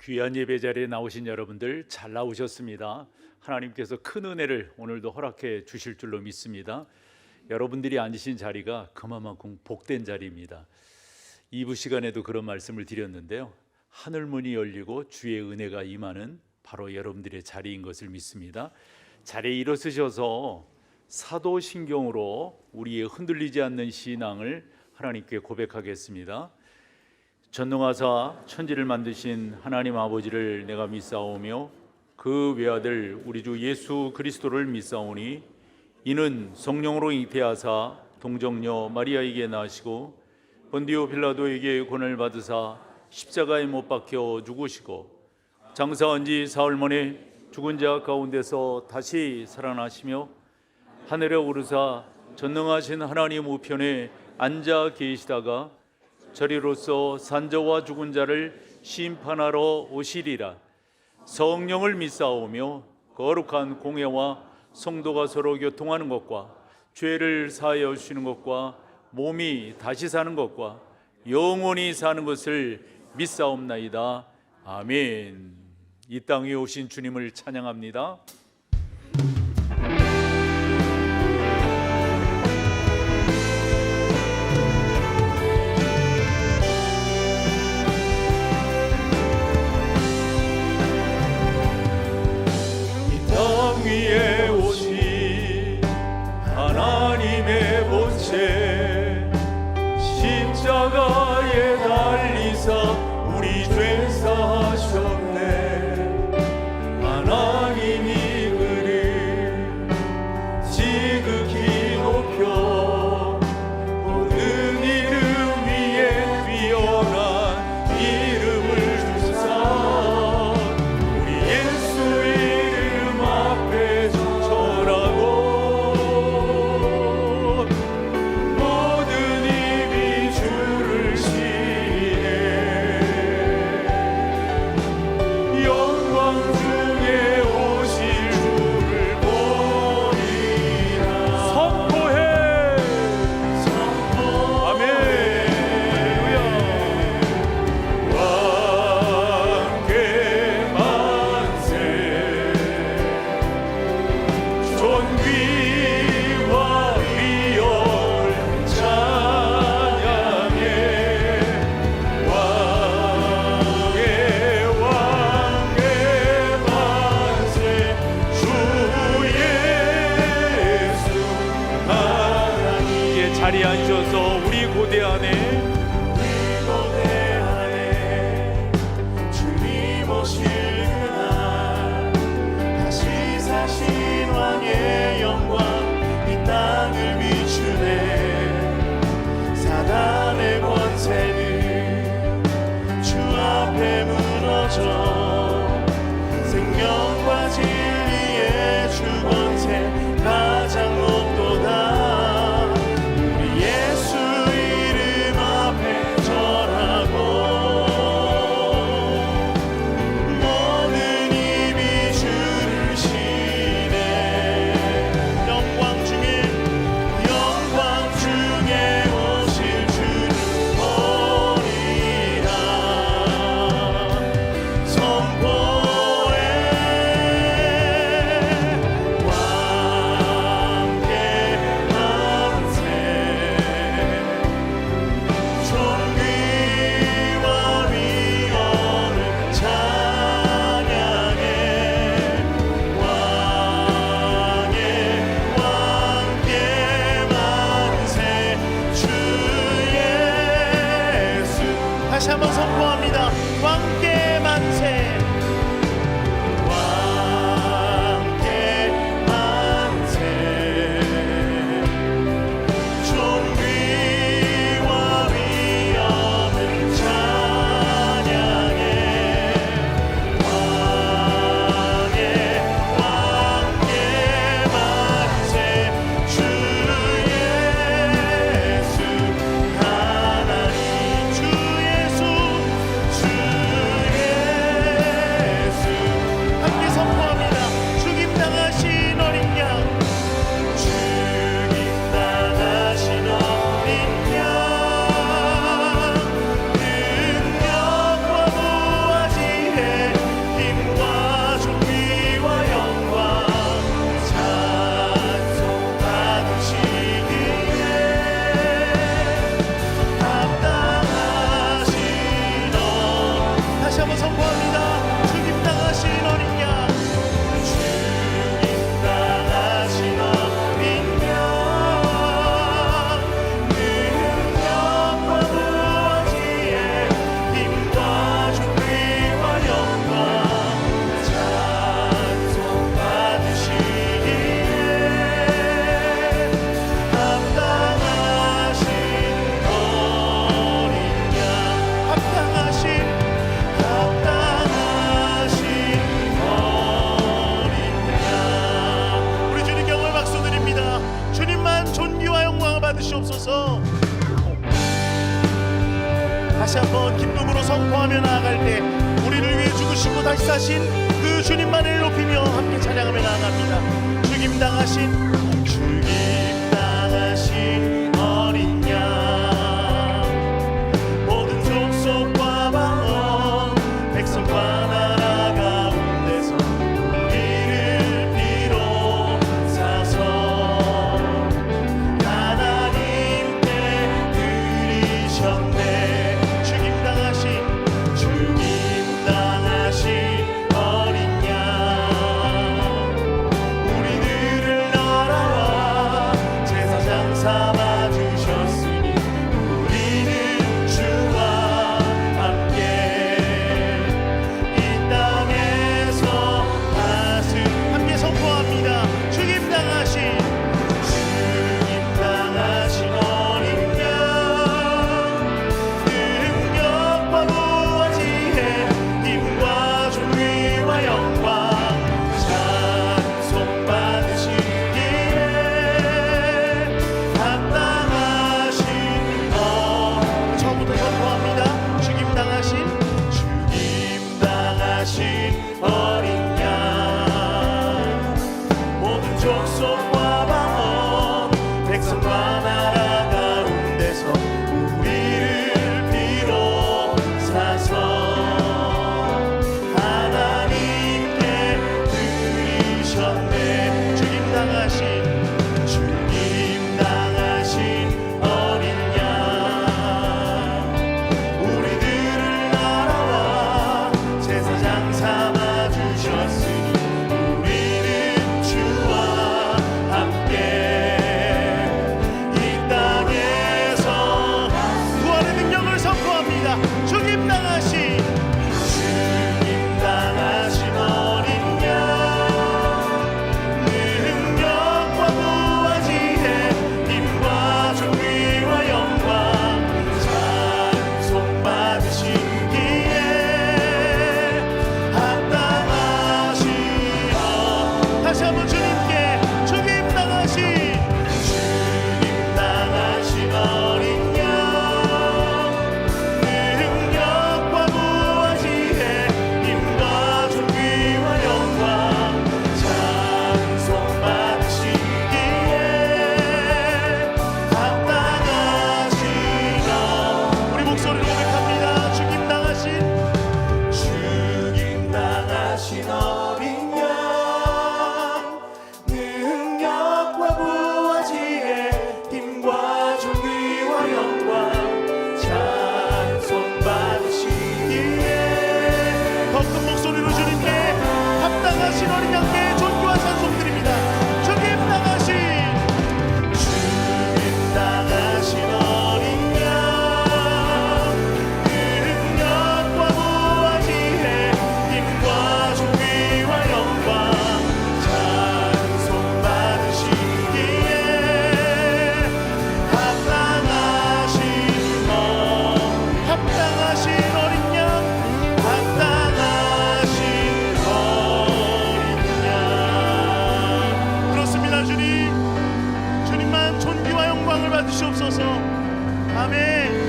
귀한 예배 자리에 나오신 여러분들 잘 나오셨습니다. 하나님께서 큰 은혜를 오늘도 허락해 주실 줄로 믿습니다. 여러분들이 앉으신 자리가 그만큼 복된 자리입니다. 2부 시간에도 그런 말씀을 드렸는데요, 하늘문이 열리고 주의 은혜가 임하는 바로 여러분들의 자리인 것을 믿습니다. 자리에 일어서셔서 사도신경으로 우리의 흔들리지 않는 신앙을 하나님께 고백하겠습니다. 전능하사 천지를 만드신 하나님 아버지를 내가 믿사오며 그 외아들 우리 주 예수 그리스도를 믿사오니 이는 성령으로 잉태하사 동정녀 마리아에게 나시고 본디오 빌라도에게 고난을 받으사 십자가에 못 박혀 죽으시고 장사한 지 사흘 만에 죽은 자 가운데서 다시 살아나시며 하늘에 오르사 전능하신 하나님 우편에 앉아 계시다가 저리로서 산자와 죽은 자를 심판하러 오시리라. 성령을 믿사오며 거룩한 공예와 성도가 서로 교통하는 것과 죄를 사하여 주시는 것과 몸이 다시 사는 것과 영원히 사는 것을 믿사옵나이다. 아멘. 이 땅에 오신 주님을 찬양합니다. 위에 오신 하나님의 본체 십자가에 달리사 우리 죄 사하셨네. 하나님이 그를 지극히 높여 모든 이름 위에 뛰어난 이름을 주사 우리 예수의 모든 입이 주를 시리네. 영광 중에 오실 주를 보리라. 선포해. 아멘. 왕께 만세. 존귀와 위엄 찬양해. 왕의 만세. 주 예수 하나님. 이제 자리에 앉으셔서 우리 고대 안에 주님 오실 그날 다시 사신 왕의 영광 이 땅을 비추네. 사단의 권세는 주 앞에 무너져 생명과 진리의 주 권세 가장 높도다. 우리 예수 이름 한번 선포합니다. 주님 당하신 어린 양, 주님 당하신 어린 양, 능력과 무지의 힘과 존귀와 영광 찬송 받으시기에 합당하신 어린 양, 합당하신 어린 양. 우리 주님 경을 박수드립니다. 주님만 존귀와 영광을 받으시옵소서. 다시 한번 기쁨으로 선포하며 나아갈 때 우리를 위해 죽으시고 다시 사신 그 주님만을 높이며 함께 찬양하며 나아갑니다. 죽임 당하신 주님 당하신 어린 양, 모든 족속과 방언 백성과 나라 가운데서 우리를 비롯사서 하나님께 드리셨네. 죽임 당하신 주님 당하신 어린 양, 우리들을 나라와 제사장 삼아 주셨으니 우리는 주와 함께 이 땅에서 함께 선포합니다. 죽임 당하신 주님 당하신 어린 양, 능력과 무지의 힘과 존귀와 영광 찬송 받으시기에 합당하신 처음부터 선포합니다. 죽임 당하신 주님 당하신 어린 양, 모든 족속과 방언 백성과 나라 가운데서 우리를 비롯사서 하나님께 드리셨네. 죽임 당하신 주님 당하신 어린 양, 우리들을 나라와 제사장 삼아 주셨으니 우리는 주와 함께 이 땅에서 구원의 능력을 선포합니다. 죽임 당하신 주님 당하신 어린 양, 능력과 무지의 힘과 존귀와 영광 찬송 받으시기에 합당하시오. 다시 한번 주님께 죽임 당하신 주님 당하신 어린 양, 능력과 무지의 힘과 존귀와 영광 찬송 받으시기에 합당하시오. 우리 목소리로 고백합니다. 죽임 당하신 죽임 당하신 어린 양, 능력과 무지의 힘과 존귀와 영광 찬송 받으시기에 더 큰 목소리로 주님께 합당하신 어린 양께 존귀와 찬송 드립니다. 죽임 당하신 주님 당하신 어린 양, 능력과 무지의 힘과 존귀와 영광 찬송 받으시기에 합당하신 어린 양 합당하신 어린 양. 그렇습니다. 주님만 존귀와 영광을 받으시옵소서. 아멘.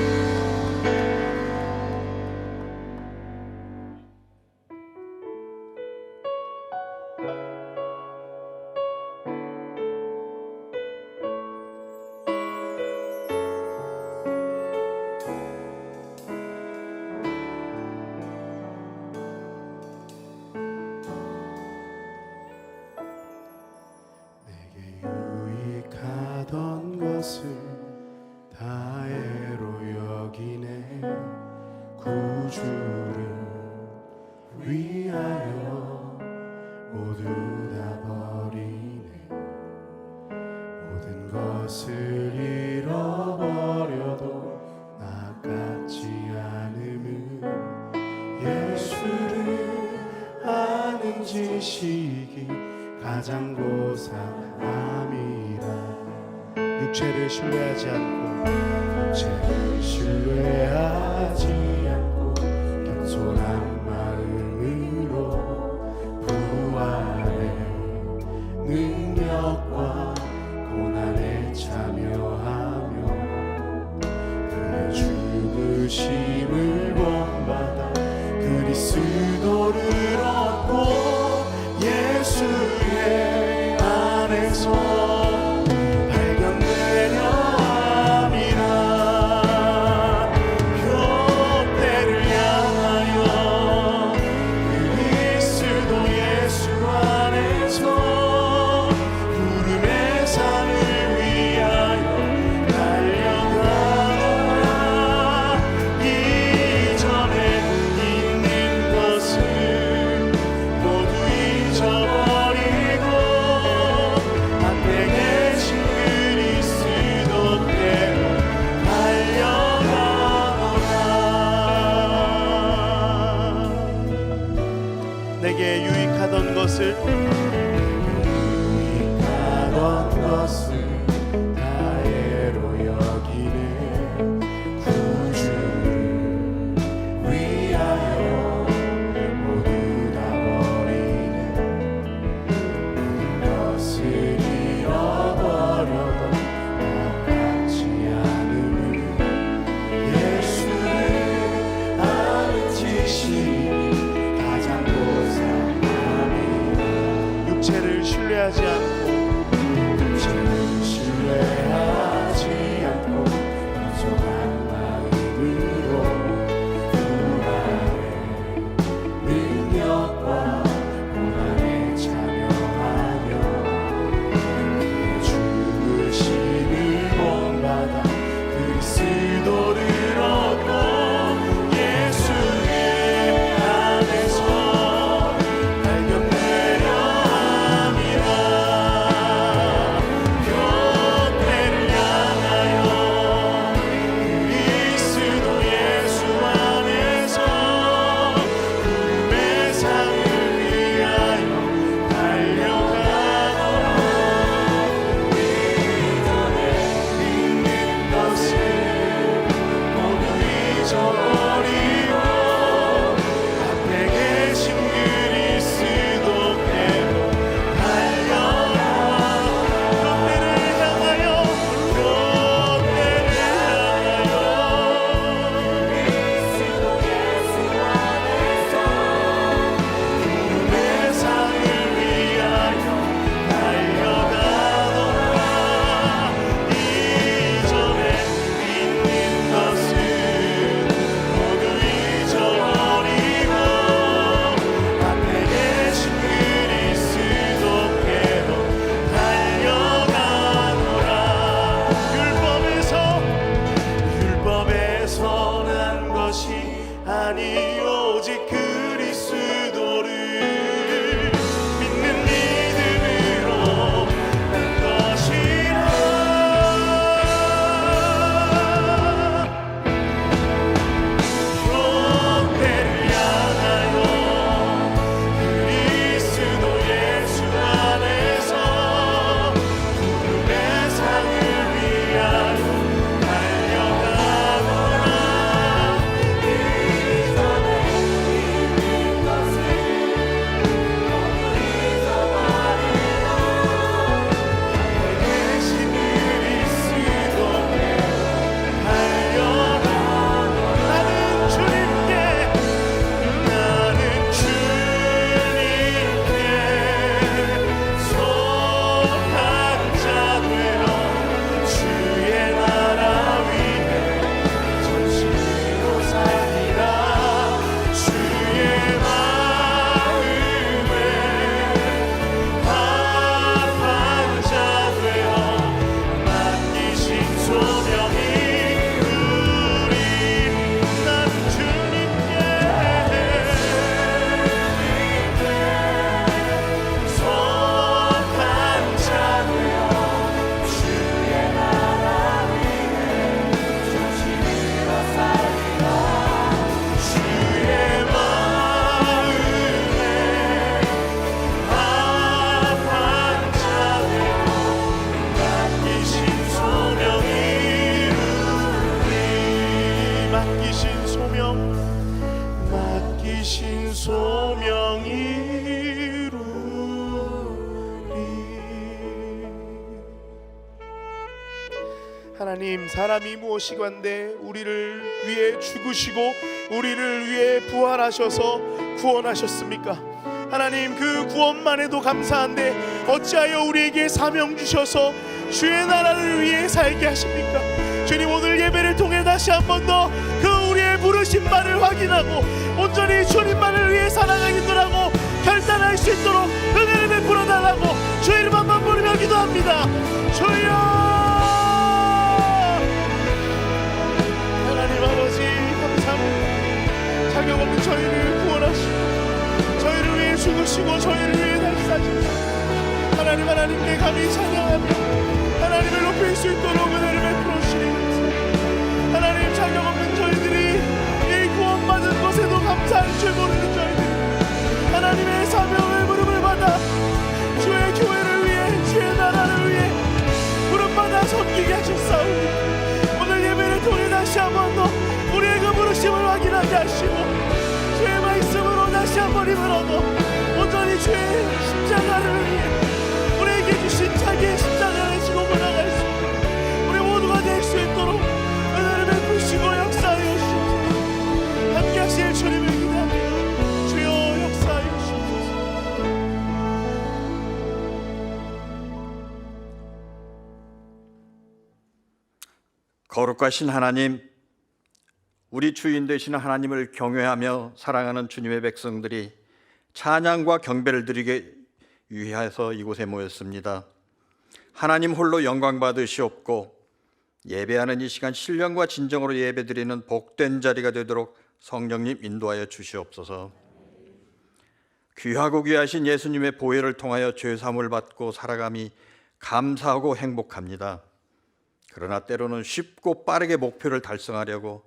유익하던 것을 다 애로 여기네. 구주를 위하여 모두 다 버리네. 모든 것을 잃어버려도 나 같지 않음은 예수를 아는 지식이 가장 고상함이라. 육체를 신뢰하지 않고 죄를 신뢰하지 않고 겸손한 마음으로 부활의 능력과 고난에 참여하며 그의 죽으심을 본받아 그리스도를 얻고 예수의 안에서 발견되려 함이라. 표대를 향하여 그리스도 예수 안에서 구름의 산을 위하여 달려가노라. 이전에 있는 것을 모두 잊어버리고 앞에 계신 그리스도께로 달려가노라. 내게 유익하던 것을 유익하던 것을 다해로 여기네. 구주를 위하여 모두 다 버리네. 모든 것을 잃어버려도 나 같지 않음은 예수를 아는 지식이 가장 고상함이라. 육체를 신뢰하지 않고 죄를 이루리. 하나님, 사람이 무엇이건데 우리를 위해 죽으시고 우리를 위해 부활하셔서 구원하셨습니까? 하나님, 그 구원만 해도 감사한데 어찌하여 우리에게 사명 주셔서 주의 나라를 위해 살게 하십니까? 주님, 오늘 예배를 통해 다시 한 번 더 그 우리의 부르심만을 확인하고 온전히 주님만을 위해 살아가기도 하고 결단할 수 있도록 은혜를 베풀어 달라고 주의 이름 한번 부르며 기도합니다. 주여, 하나님 아버지 감사합니다. 자격 없는 저희를 구원하시고 저희를 위해 죽으시고 저희를 위해 다시 사시고 하나님께 감히 찬양하며 하나님을 높일 수 있도록 은혜를 베풀어 주시니 감사합니다. 하나님, 자격 없는 저희들이 이 구원받은 것에도 감사할 줄 모르는 저희들, 하나님의 사명을 부름을 받아 주의 교회를 위해 주의 나라를 위해 부름받아 섬기게 하셨사오니 오늘 예배를 통해 다시 한 번 더 우리의 그 부르심을 확인하게 하시고 주의 말씀으로 다시 한 번 힘을 얻어 온전히 주의 십자가를 위해 우리에게 주신 자기의 십자가를 지고 나아갈 수 있는 우리 모두가 될 수 있도록 은혜를 베푸시고 역사하여 주옵소서. 함께 하실 주님을 기도합니다. 주여, 역사하여 주옵소서. 거룩하신 하나님, 우리 주인 되시는 하나님을 경외하며 사랑하는 주님의 백성들이 찬양과 경배를 드리게 위하여서 이곳에 모였습니다. 하나님 홀로 영광 받으시옵고 예배하는 이 시간 신령과 진정으로 예배드리는 복된 자리가 되도록 성령님 인도하여 주시옵소서. 귀하고 귀하신 예수님의 보혈을 통하여 죄사함을 받고 살아감이 감사하고 행복합니다. 그러나 때로는 쉽고 빠르게 목표를 달성하려고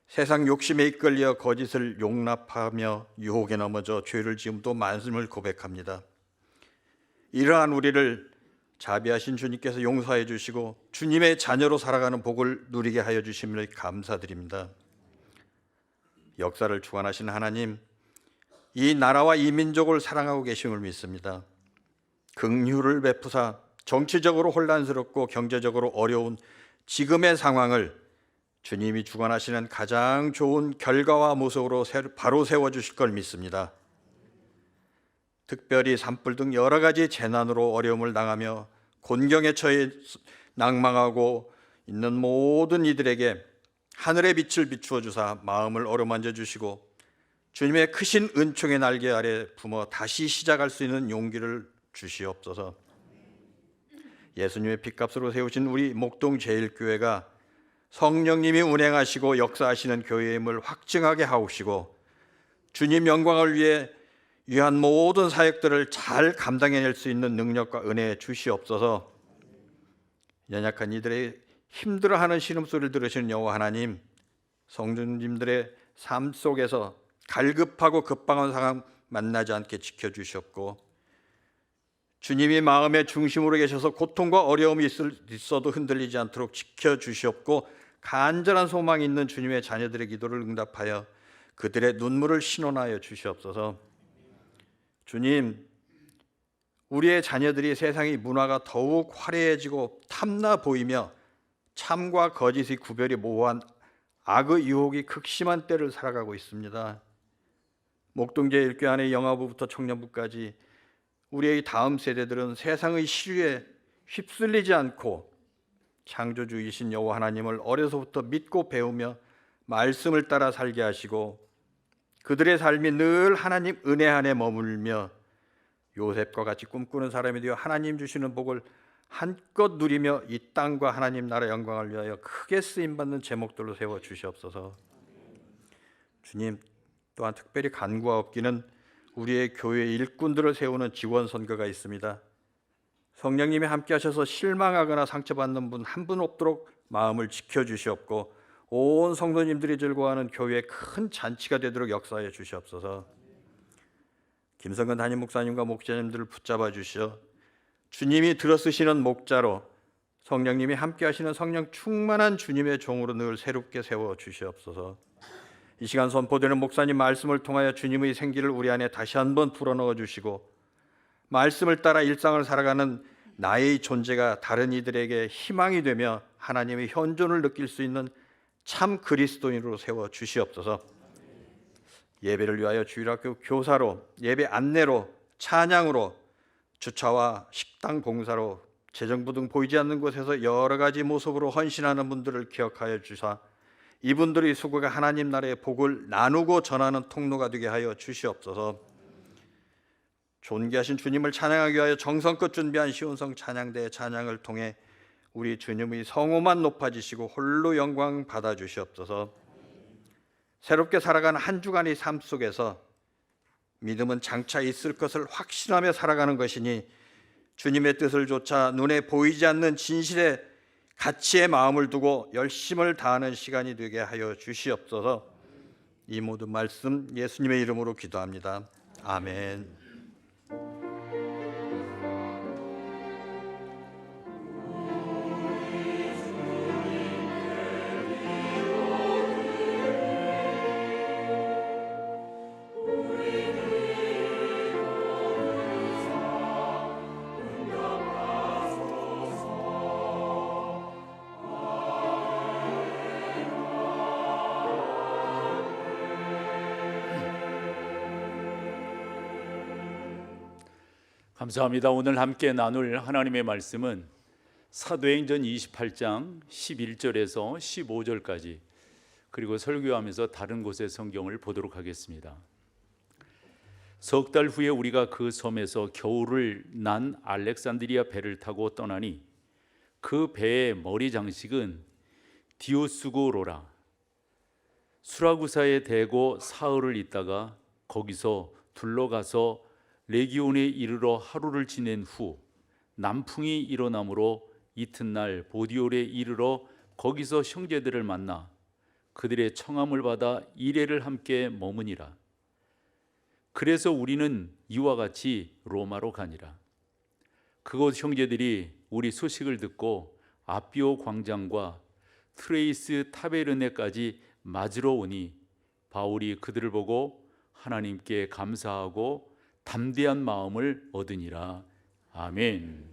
세상 욕심에 이끌려 거짓을 용납하며 유혹에 넘어져 죄를 지음도 말씀을 고백합니다. 이러한 우리를 자비하신 주님께서 용서해 주시고 주님의 자녀로 살아가는 복을 누리게 하여 주심을 감사드립니다. 역사를 주관하신 하나님, 이 나라와 이 민족을 사랑하고 계심을 믿습니다. 긍휼을 베푸사 정치적으로 혼란스럽고 경제적으로 어려운 지금의 상황을 주님이 주관하시는 가장 좋은 결과와 모습으로 바로 세워주실 걸 믿습니다. 특별히 산불 등 여러 가지 재난으로 어려움을 당하며 곤경에 처해 낭망하고 있는 모든 이들에게 하늘의 빛을 비추어 주사 마음을 어루만져 주시고 주님의 크신 은총의 날개 아래 품어 다시 시작할 수 있는 용기를 주시옵소서. 예수님의 핏값으로 세우신 우리 목동 제일교회가 성령님이 운행하시고 역사하시는 교회임을 확증하게 하옵시고 주님 영광을 위한 모든 사역들을 잘 감당해낼 수 있는 능력과 은혜 주시옵소서. 연약한 이들의 힘들어하는 신음소리를 들으시는 여호와 하나님, 성도님들의 삶 속에서 갈급하고 급박한 상황 만나지 않게 지켜주셨고 주님이 마음의 중심으로 계셔서 고통과 어려움이 있어도 흔들리지 않도록 지켜주시옵고 간절한 소망이 있는 주님의 자녀들의 기도를 응답하여 그들의 눈물을 신원하여 주시옵소서. 주님, 우리의 자녀들이 세상의 문화가 더욱 화려해지고 탐나 보이며 참과 거짓의 구별이 모호한 악의 유혹이 극심한 때를 살아가고 있습니다. 목동제일교회 안의 영아부부터 청년부까지 우리의 다음 세대들은 세상의 시류에 휩쓸리지 않고 창조주이신 여호와 하나님을 어려서부터 믿고 배우며 말씀을 따라 살게 하시고 그들의 삶이 늘 하나님 은혜 안에 머물며 요셉과 같이 꿈꾸는 사람이 되어 하나님 주시는 복을 한껏 누리며 이 땅과 하나님 나라 영광을 위하여 크게 쓰임받는 제목들로 세워 주시옵소서. 주님, 또한 특별히 간구하옵기는 우리의 교회 일꾼들을 세우는 지원 선거가 있습니다. 성령님이 함께 하셔서 실망하거나 상처받는 분 한 분 없도록 마음을 지켜주시옵고 온 성도님들이 즐거워하는 교회의 큰 잔치가 되도록 역사해 주시옵소서. 김성근 담임 목사님과 목자님들을 붙잡아 주시어 주님이 들어쓰시는 목자로 성령님이 함께 하시는 성령 충만한 주님의 종으로 늘 새롭게 세워 주시옵소서. 이 시간 선포되는 목사님 말씀을 통하여 주님의 생기를 우리 안에 다시 한번 불어넣어 주시고 말씀을 따라 일상을 살아가는 나의 존재가 다른 이들에게 희망이 되며 하나님의 현존을 느낄 수 있는 참 그리스도인으로 세워 주시옵소서. 예배를 위하여 주일학교 교사로, 예배 안내로, 찬양으로, 주차와 식당 봉사로, 재정부 등 보이지 않는 곳에서 여러 가지 모습으로 헌신하는 분들을 기억하여 주사 이분들의 수고가 하나님 나라의 복을 나누고 전하는 통로가 되게 하여 주시옵소서. 존귀하신 주님을 찬양하기 위하여 정성껏 준비한 시온성 찬양대의 찬양을 통해 우리 주님의 성호만 높아지시고 홀로 영광 받아 주시옵소서. 새롭게 살아가는 한 주간의 삶 속에서 믿음은 장차 있을 것을 확신하며 살아가는 것이니 주님의 뜻을 좇아 눈에 보이지 않는 진실의 가치의 마음을 두고 열심을 다하는 시간이 되게 하여 주시옵소서. 이 모든 말씀 예수님의 이름으로 기도합니다. 아멘. 감사합니다. 오늘 함께 나눌 하나님의 말씀은 사도행전 28장 11절에서 15절까지 그리고 설교하면서 다른 곳의 성경을 보도록 하겠습니다. 석 달 후에 우리가 그 섬에서 겨울을 난 알렉산드리아 배를 타고 떠나니 그 배의 머리 장식은 디오스고로라. 수라구사에 대고 사흘을 있다가 거기서 둘러가서 레기온에 이르러 하루를 지낸 후 남풍이 일어나므로 이튿날 보디올에 이르러 거기서 형제들을 만나 그들의 청함을 받아 이레를 함께 머무니라. 그래서 우리는 이와 같이 로마로 가니라. 그곳 형제들이 우리 소식을 듣고 아비오 광장과 트레이스 타베르네까지 맞으러 오니 바울이 그들을 보고 하나님께 감사하고 담대한 마음을 얻으니라. 아멘.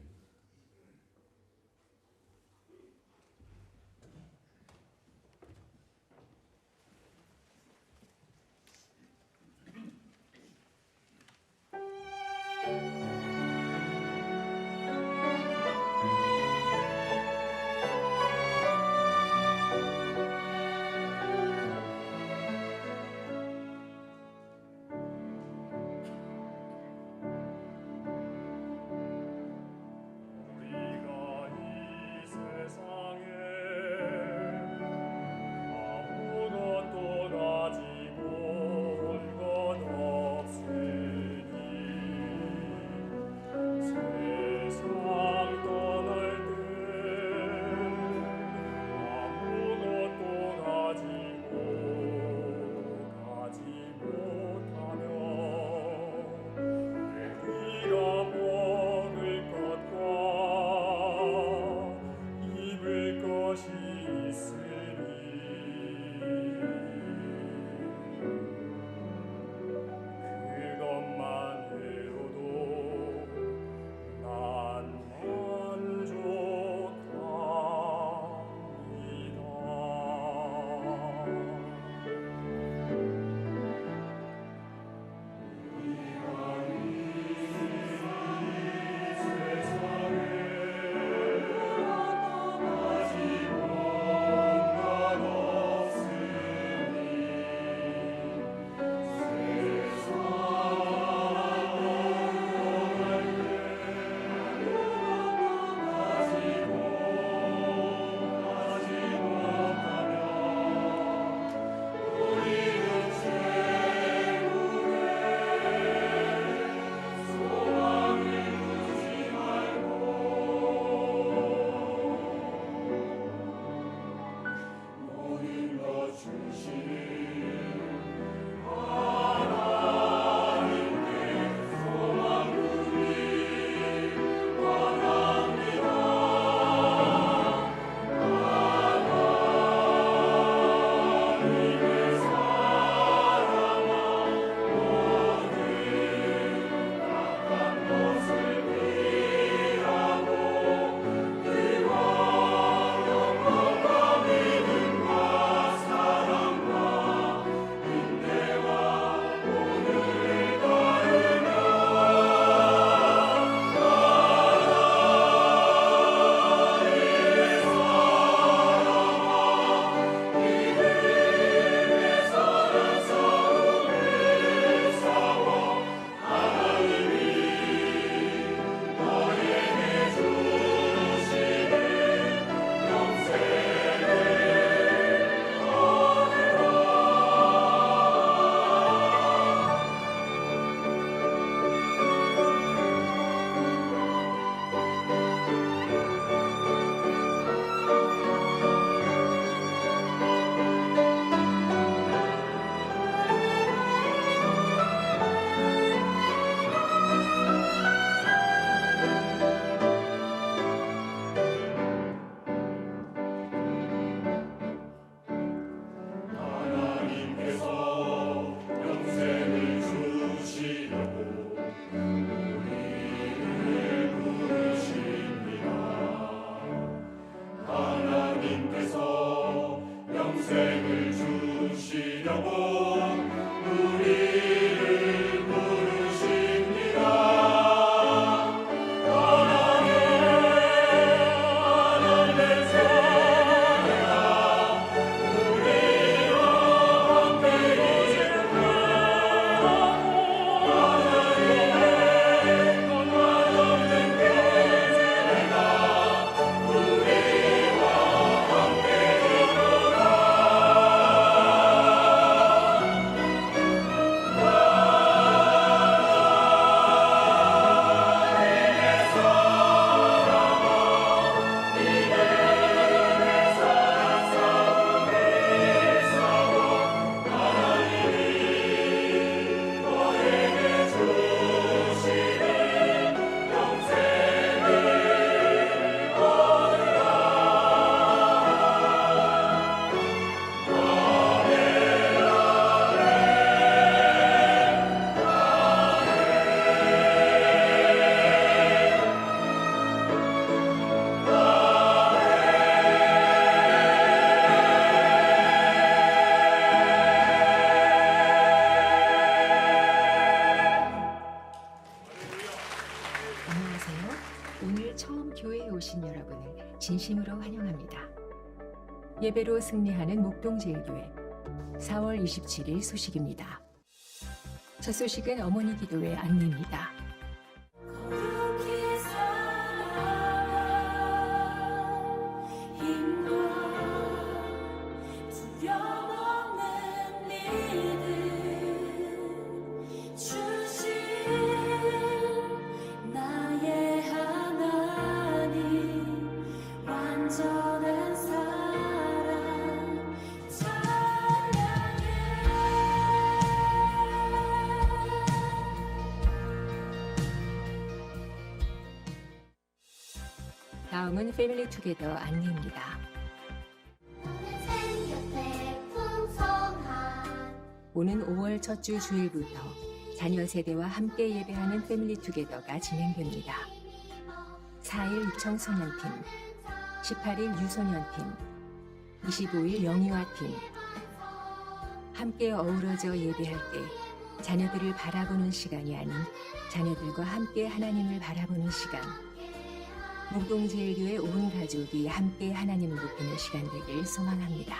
처음 교회에 오신 여러분을 진심으로 환영합니다. 예배로 승리하는 목동제일교회 4월 27일 소식입니다. 첫 소식은 어머니 기도회 안내입니다. 거룩히 살아가 힘과 두려움 없는 믿음 주신 나의 하나님 완전한 사랑 찬양해. 다음은 패밀리 투게더 안내입니다. 너는 생겼대 풍성한 오는 5월 첫 주 주일부터 자녀 세대와 함께 예배하는 패밀리 투게더가 진행됩니다. 4일 입청소년팀, 18일 유소년팀, 25일 영유아팀. 함께 어우러져 예배할 때 자녀들을 바라보는 시간이 아닌 자녀들과 함께 하나님을 바라보는 시간. 목동제일교회 온 가족이 함께 하나님을 높이는 시간 되길 소망합니다.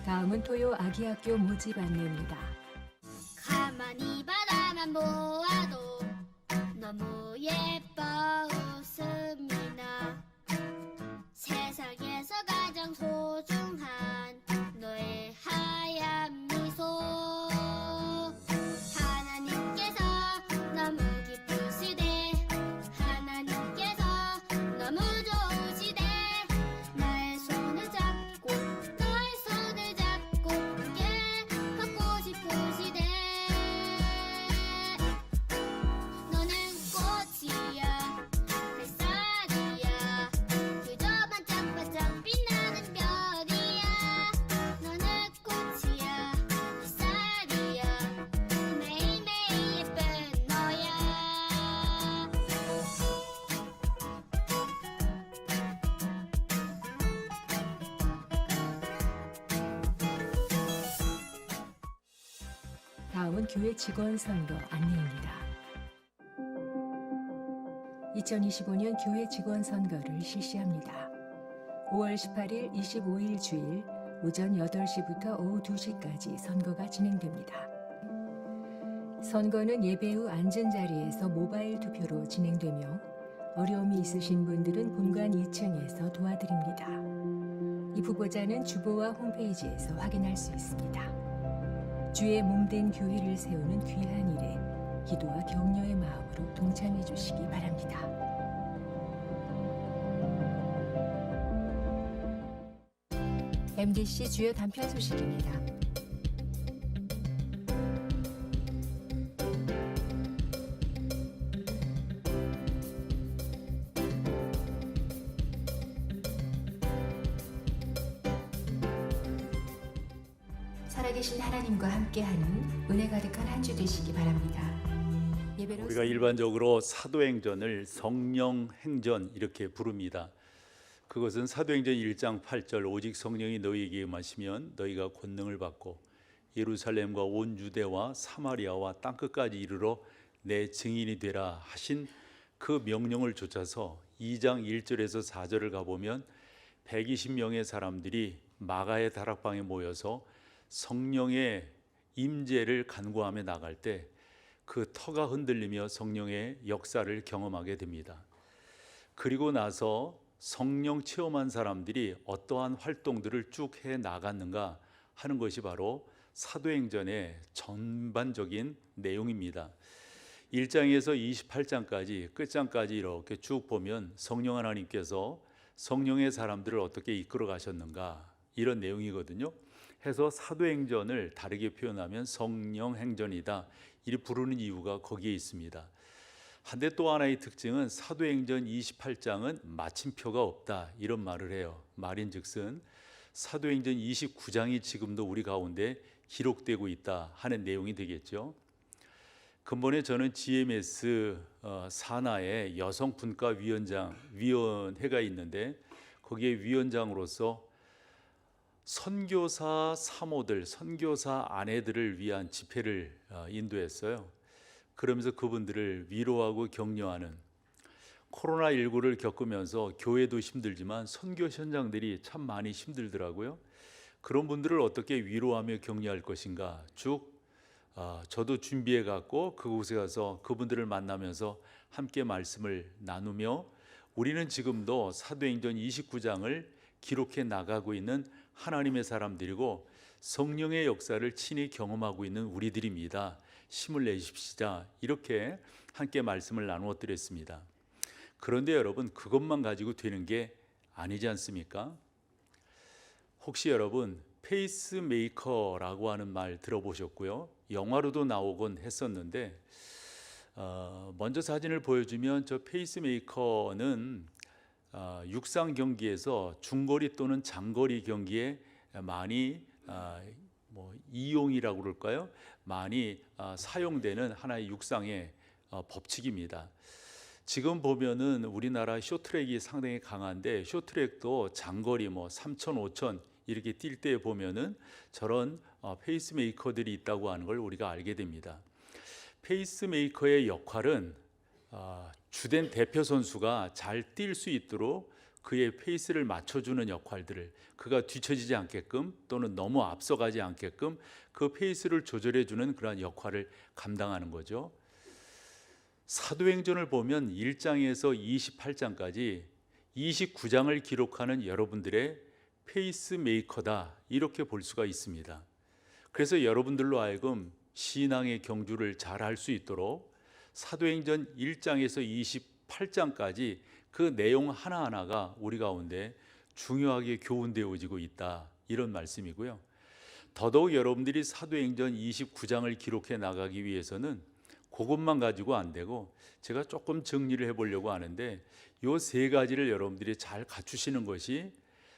다음은 토요 아기학교 모집 안내입니다. 가만히 바라만 보아도 너무 예뻐 웃음이 나 세상에서 가장 소중한 너의 하얀 미소 하나님께서 너무 기쁘시대 하나님께서 너무 좋으시대 나의 손을 잡고 너의 손을 잡고 함께 걷고 싶으시대 너는 꽃이야 햇살이야 그저 반짝반짝 빛나는 별이야 너는 꽃이야 햇살이야 매일매일 예쁜 너야 다음은 교회 직원 선거 안내입니다. 2025년 교회 직원 선거를 실시합니다. 5월 18일, 25일 주일 오전 8시부터 오후 2시까지 선거가 진행됩니다. 선거는 예배 후 앉은 자리에서 모바일 투표로 진행되며 어려움이 있으신 분들은 본관 2층에서 도와드립니다. 이 후보자는 주보와 홈페이지에서 확인할 수 있습니다. 주의 몸된 교회를 세우는 귀한 일에 기도와 격려의 마음으로 동참해 주시기 바랍니다. MBC 주요 단편 소식입니다. 살아계신 하나님과 함께하는 은혜 가득한 한 주 되시기 바랍니다. 예배로 우리가 일반적으로 사도행전을 성령행전 이렇게 부릅니다. 그것은 사도행전 1장 8절 오직 성령이 너희에게 임하시면 너희가 권능을 받고 예루살렘과 온 유대와 사마리아와 땅끝까지 이르러 내 증인이 되라 하신 그 명령을 좇아서 2장 1절에서 4절을 가보면 120명의 사람들이 마가의 다락방에 모여서 성령의 임재를 간구하며 나갈 때 그 터가 흔들리며 성령의 역사를 경험하게 됩니다. 그리고 나서 성령 체험한 사람들이 어떠한 활동들을 쭉 해 나갔는가 하는 것이 바로 사도행전의 전반적인 내용입니다. 1장에서 28장까지 끝장까지 이렇게 쭉 보면 성령 하나님께서 성령의 사람들을 어떻게 이끌어 가셨는가 이런 내용이거든요. 해서 사도행전을 다르게 표현하면 성령행전이다 이렇게 부르는 이유가 거기에 있습니다. 한데 또 하나의 특징은 사도행전 28장은 마침표가 없다 이런 말을 해요. 말인즉슨 사도행전 29장이 지금도 우리 가운데 기록되고 있다 하는 내용이 되겠죠. 근본에 저는 GMS 산하의 여성분과위원회가 있는데 거기에 위원장으로서 선교사 사모들, 선교사 아내들을 위한 집회를 인도했어요. 그러면서 그분들을 위로하고 격려하는, 코로나19를 겪으면서 교회도 힘들지만 선교 현장들이 참 많이 힘들더라고요. 그런 분들을 어떻게 위로하며 격려할 것인가 쭉 저도 준비해 갖고 그곳에 가서 그분들을 만나면서 함께 말씀을 나누며, 우리는 지금도 사도행전 29장을 기록해 나가고 있는 하나님의 사람들이고 성령의 역사를 친히 경험하고 있는 우리들입니다. 힘을 내십시다. 이렇게 함께 말씀을 나누어 드렸습니다. 그런데 여러분, 그것만 가지고 되는 게 아니지 않습니까? 혹시 여러분 페이스메이커라고 하는 말 들어보셨고요. 영화로도 나오곤 했었는데 먼저 사진을 보여주면 저 페이스메이커는 육상 경기에서 중거리 또는 장거리 경기에 많이 이용이라고 그럴까요? 많이 사용되는 하나의 육상의 법칙입니다. 지금 보면은 우리나라 쇼트랙이 상당히 강한데, 쇼트랙도 장거리 3,000, 5,000 이렇게 뛸 때 보면은 저런 페이스메이커들이 있다고 하는 걸 우리가 알게 됩니다. 페이스메이커의 역할은 주된 대표 선수가 잘 뛸 수 있도록 그의 페이스를 맞춰주는 역할들을, 그가 뒤처지지 않게끔 또는 너무 앞서가지 않게끔 그 페이스를 조절해주는 그러한 역할을 감당하는 거죠. 사도행전을 보면 1장에서 28장까지 29장을 기록하는 여러분들의 페이스메이커다, 이렇게 볼 수가 있습니다. 그래서 여러분들로 하여금 신앙의 경주를 잘 할 수 있도록 사도행전 1장에서 28장까지 그 내용 하나하나가 우리 가운데 중요하게 교훈되어지고 있다, 이런 말씀이고요. 더더욱 여러분들이 사도행전 29장을 기록해 나가기 위해서는 그것만 가지고 안 되고, 제가 조금 정리를 해보려고 하는데 요 세 가지를 여러분들이 잘 갖추시는 것이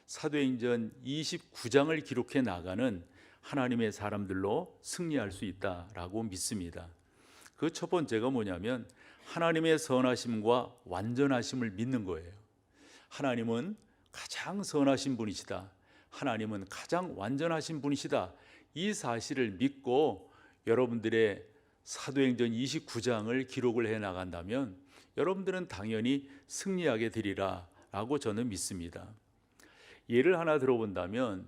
사도행전 29장을 기록해 나가는 하나님의 사람들로 승리할 수 있다라고 믿습니다. 그 첫 번째가 뭐냐면 하나님의 선하심과 완전하심을 믿는 거예요. 하나님은 가장 선하신 분이시다, 하나님은 가장 완전하신 분이시다, 이 사실을 믿고 여러분들의 사도행전 29장을 기록을 해 나간다면 여러분들은 당연히 승리하게 되리라 라고 저는 믿습니다. 예를 하나 들어본다면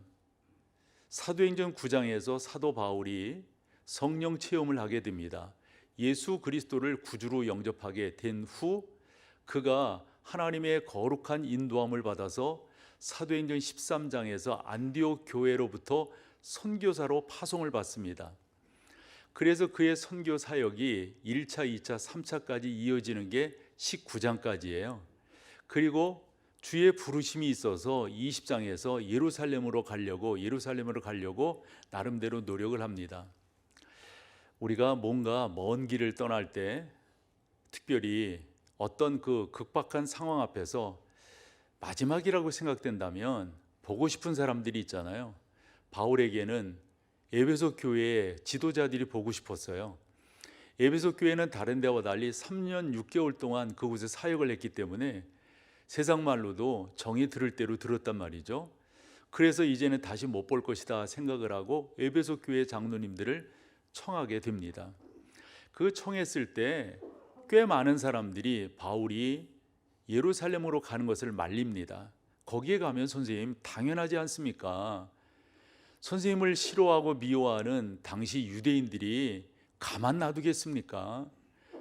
사도행전 9장에서 사도 바울이 성령 체험을 하게 됩니다. 예수 그리스도를 구주로 영접하게 된 후 그가 하나님의 거룩한 인도함을 받아서 사도행전 13장에서 안디옥 교회로부터 선교사로 파송을 받습니다. 그래서 그의 선교 사역이 1차, 2차, 3차까지 이어지는 게 19장까지예요. 그리고 주의 부르심이 있어서 20장에서 예루살렘으로 가려고 나름대로 노력을 합니다. 우리가 뭔가 먼 길을 떠날 때, 특별히 어떤 그 극박한 상황 앞에서 마지막이라고 생각된다면 보고 싶은 사람들이 있잖아요. 바울에게는 에베소 교회의 지도자들이 보고 싶었어요. 에베소 교회는 다른 데와 달리 3년 6개월 동안 그곳에 사역을 했기 때문에 세상 말로도 정이 들을 대로 들었단 말이죠. 그래서 이제는 다시 못 볼 것이다 생각을 하고 에베소 교회 장로님들을 청하게 됩니다. 그 청했을 때 꽤 많은 사람들이 바울이 예루살렘으로 가는 것을 말립니다. 거기에 가면 선생님 당연하지 않습니까? 선생님을 싫어하고 미워하는 당시 유대인들이 가만 놔두겠습니까?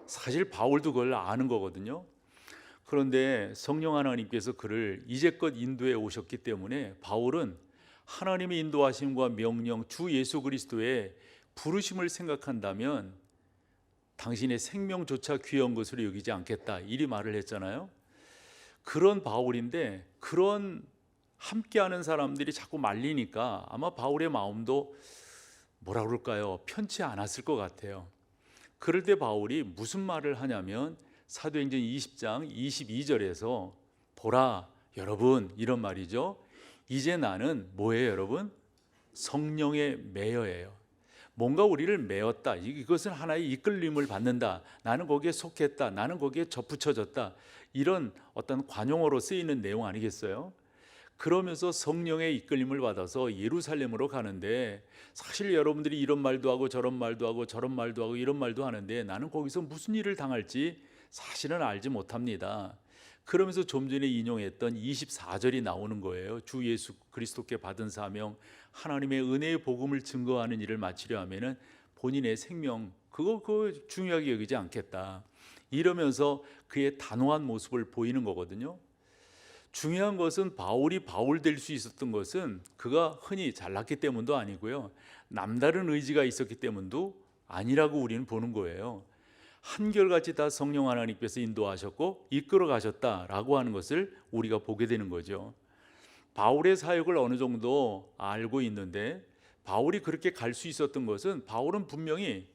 사실 바울도 그걸 아는 거거든요. 그런데 성령 하나님께서 그를 이제껏 인도해 오셨기 때문에 바울은 하나님의 인도하심과 명령, 주 예수 그리스도의 부르심을 생각한다면 당신의 생명조차 귀한 것으로 여기지 않겠다, 이리 말을 했잖아요. 그런 바울인데 그런 함께하는 사람들이 자꾸 말리니까 아마 바울의 마음도 뭐라 그럴까요? 편치 않았을 것 같아요. 그럴 때 바울이 무슨 말을 하냐면 사도행전 20장 22절에서 보라 여러분, 이런 말이죠. 이제 나는 뭐예요 여러분? 성령의 매여예요. 뭔가 우리를 메었다. 이것은 하나의 이끌림을 받는다. 나는 거기에 속했다. 나는 거기에 접붙여졌다. 이런 어떤 관용어로 쓰이는 내용 아니겠어요? 그러면서 성령의 이끌림을 받아서 예루살렘으로 가는데, 사실 여러분들이 이런 말도 하고 저런 말도 하고 저런 말도 하고 이런 말도 하는데 나는 거기서 무슨 일을 당할지 사실은 알지 못합니다. 그러면서 좀 전에 인용했던 24절이 나오는 거예요. 주 예수 그리스도께 받은 사명, 하나님의 은혜의 복음을 증거하는 일을 마치려 하면은 본인의 생명 그거 중요하게 여기지 않겠다, 이러면서 그의 단호한 모습을 보이는 거거든요. 중요한 것은 바울이 바울 될 수 있었던 것은 그가 흔히 잘났기 때문도 아니고요, 남다른 의지가 있었기 때문도 아니라고 우리는 보는 거예요. 한결같이 다 성령 하나님께서 인도하셨고 이끌어 가셨다라고 하는 것을 우리가 보게 되는 거죠. 바울의 사역을 어느 정도 알고 있는데, 바울이 그렇게 갈 수 있었던 것은 바울은 분명히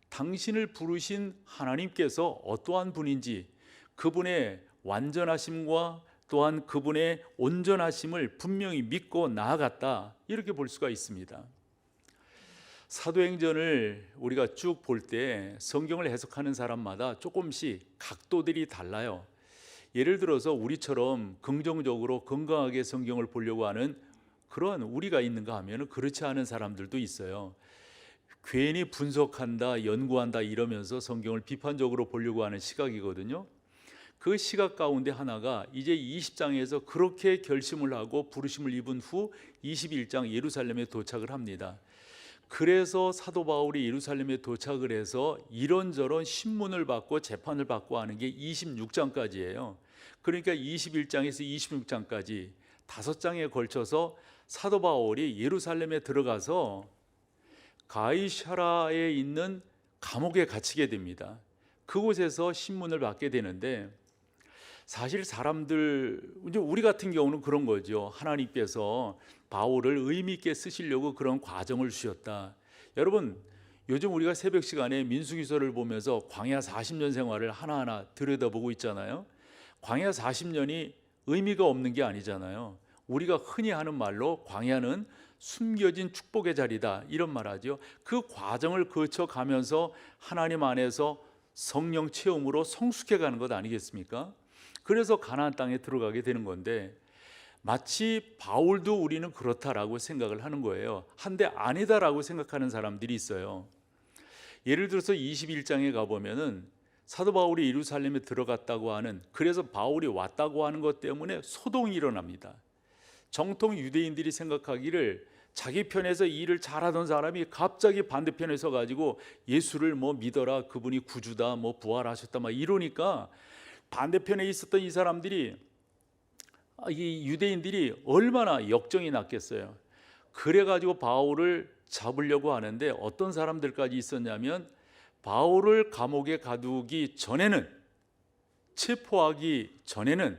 당신을 부르신 하나님께서 어떠한 분인지, 그분의 완전하심과 또한 그분의 온전하심을 분명히 믿고 나아갔다, 이렇게 볼 수가 있습니다. 사도행전을 우리가 쭉 볼 때 성경을 해석하는 사람마다 조금씩 각도들이 달라요. 예를 들어서 우리처럼 긍정적으로 건강하게 성경을 보려고 하는 그런 우리가 있는가 하면 그렇지 않은 사람들도 있어요. 괜히 분석한다, 연구한다 이러면서 성경을 비판적으로 보려고 하는 시각이거든요. 그 시각 가운데 하나가 이제 20장에서 그렇게 결심을 하고 부르심을 입은 후 21장 예루살렘에 도착을 합니다. 그래서 사도 바울이 예루살렘에 도착을 해서 이런저런 신문을 받고 재판을 받고 하는 게 26장까지예요. 그러니까 21장에서 26장까지 5장에 걸쳐서 사도 바울이 예루살렘에 들어가서 가이사라에 있는 감옥에 갇히게 됩니다. 그곳에서 신문을 받게 되는데, 사실 사람들, 이제 우리 같은 경우는 그런 거죠. 하나님께서 바울을 의미 있게 쓰시려고 그런 과정을 주셨다. 여러분, 요즘 우리가 새벽 시간에 민수기서를 보면서 광야 40년 생활을 하나하나 들여다보고 있잖아요. 광야 40년이 의미가 없는 게 아니잖아요. 우리가 흔히 하는 말로 광야는 숨겨진 축복의 자리다, 이런 말하죠. 그 과정을 거쳐가면서 하나님 안에서 성령 체험으로 성숙해 가는 것 아니겠습니까? 그래서 가나안 땅에 들어가게 되는 건데, 마치 바울도 우리는 그렇다라고 생각을 하는 거예요. 한데 아니다라고 생각하는 사람들이 있어요. 예를 들어서 21장에 가보면은 사도 바울이 예루살렘에 들어갔다고 하는, 그래서 바울이 왔다고 하는 것 때문에 소동이 일어납니다. 정통 유대인들이 생각하기를 자기 편에서 일을 잘하던 사람이 갑자기 반대편에 서 가지고 예수를 뭐 믿어라, 그분이 구주다, 뭐 부활하셨다 막 이러니까 반대편에 있었던 이 사람들이, 이 유대인들이 얼마나 역정이 났겠어요. 그래가지고 바울을 잡으려고 하는데 어떤 사람들까지 있었냐면, 바울을 감옥에 가두기 전에는, 체포하기 전에는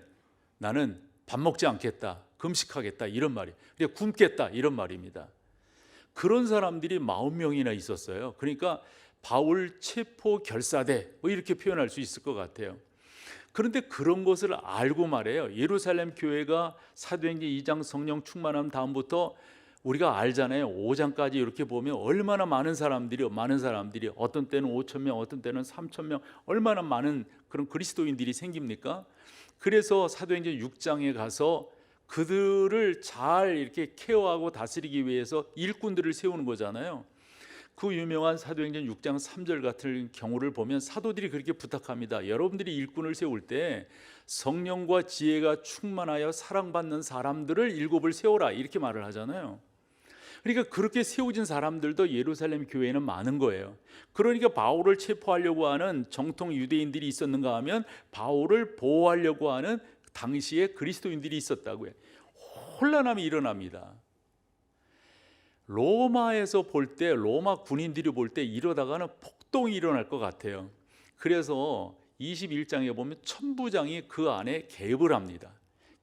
나는 밥 먹지 않겠다, 금식하겠다 이런 말이, 그냥 굶겠다 이런 말입니다. 그런 사람들이 40명이나 있었어요. 그러니까 바울 체포 결사대 뭐 이렇게 표현할 수 있을 것 같아요. 그런데 그런 것을 알고 말해요. 예루살렘 교회가 사도행전 2장 성령 충만한 다음부터 우리가 알잖아요. 5장까지 이렇게 보면 얼마나 많은 사람들이 어떤 때는 5,000명, 어떤 때는 3,000명, 얼마나 많은 그런 그리스도인들이 생깁니까? 그래서 사도행전 6장에 가서 그들을 잘 이렇게 케어하고 다스리기 위해서 일꾼들을 세우는 거잖아요. 그 유명한 사도행전 6장 3절 같은 경우를 보면 사도들이 그렇게 부탁합니다. 여러분들이 일꾼을 세울 때 성령과 지혜가 충만하여 사랑받는 사람들을 7을 세워라, 이렇게 말을 하잖아요. 그러니까 그렇게 세워진 사람들도 예루살렘 교회에는 많은 거예요. 그러니까 바울을 체포하려고 하는 정통 유대인들이 있었는가 하면 바울을 보호하려고 하는 당시에 그리스도인들이 있었다고요. 혼란함이 일어납니다. 로마에서 볼 때, 로마 군인들이 볼 때 이러다가는 폭동이 일어날 것 같아요. 그래서 21장에 보면 천부장이 그 안에 개입을 합니다.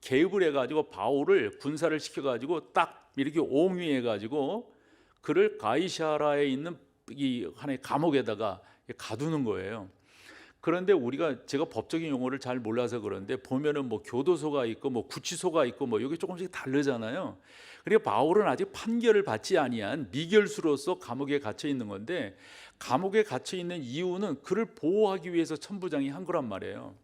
개입을 해가지고 바울을 군사를 시켜가지고 딱 이렇게 옹위해가지고 그를 가이사라에 있는 이 하나의 감옥에다가 가두는 거예요. 그런데 제가 법적인 용어를 잘 몰라서 그런데 보면은 뭐 교도소가 있고 뭐 구치소가 있고 뭐 여기 조금씩 다르잖아요. 그러니까 바울은 아직 판결을 받지 아니한 미결수로서 감옥에 갇혀 있는 건데, 감옥에 갇혀 있는 이유는 그를 보호하기 위해서 천부장이 한 거란 말이에요.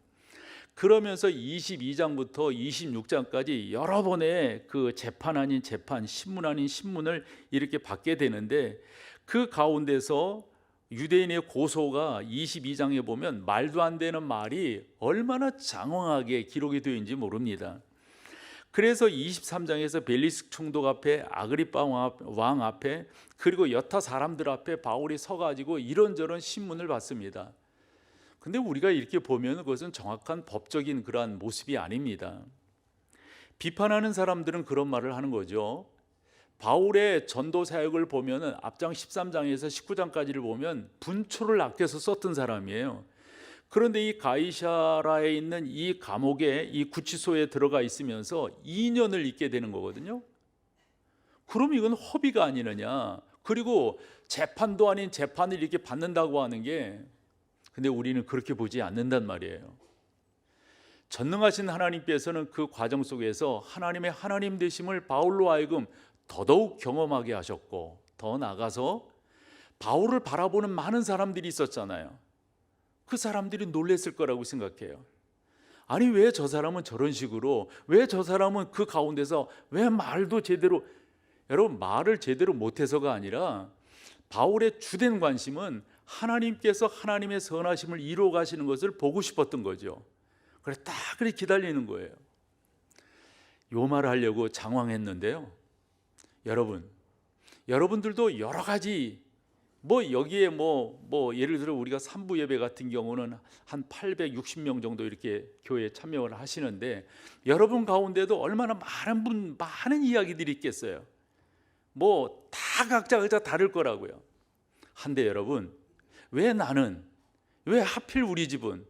그러면서 22장부터 26장까지 여러 번의 그 재판 아닌 재판, 신문 아닌 신문을 이렇게 받게 되는데, 그 가운데서 유대인의 고소가 22장에 보면 말도 안 되는 말이 얼마나 장황하게 기록이 되어 있는지 모릅니다. 그래서 23장에서 벨리스 총독 앞에, 아그리빠 왕 앞에, 그리고 여타 사람들 앞에 바울이 서가지고 이런저런 신문을 받습니다. 근데 우리가 이렇게 보면 그것은 정확한 법적인 그러한 모습이 아닙니다. 비판하는 사람들은 그런 말을 하는 거죠. 바울의 전도 사역을 보면은 앞장 13장에서 19장까지를 보면 분초를 아껴서 썼던 사람이에요. 그런데 이 가이사라에 있는 이 감옥에, 이 구치소에 들어가 있으면서 2년을 있게 되는 거거든요. 그럼 이건 허비가 아니느냐. 그리고 재판도 아닌 재판을 이렇게 받는다고 하는 게, 근데 우리는 그렇게 보지 않는단 말이에요. 전능하신 하나님께서는 그 과정 속에서 하나님의 하나님 되심을 바울로 하여금 더더욱 경험하게 하셨고, 더 나아가서 바울을 바라보는 많은 사람들이 있었잖아요. 그 사람들이 놀랬을 거라고 생각해요. 아니, 왜 저 사람은 저런 식으로, 왜 저 사람은 그 가운데서 왜 말도 제대로, 여러분, 말을 제대로 못해서가 아니라 바울의 주된 관심은 하나님께서 하나님의 선하심을 이루어 가시는 것을 보고 싶었던 거죠. 그래 딱 그렇게 기다리는 거예요. 요 말을 하려고 장황했는데요. 여러분들도 여러 가지 여기에 예를 들어 우리가 3부 예배 같은 경우는 한 860명 정도 이렇게 교회에 참여를 하시는데, 여러분 가운데도 얼마나 많은 이야기들이 있겠어요. 다 각자 다를 거라고요. 한데 여러분, 왜 나는, 왜 하필 우리 집은,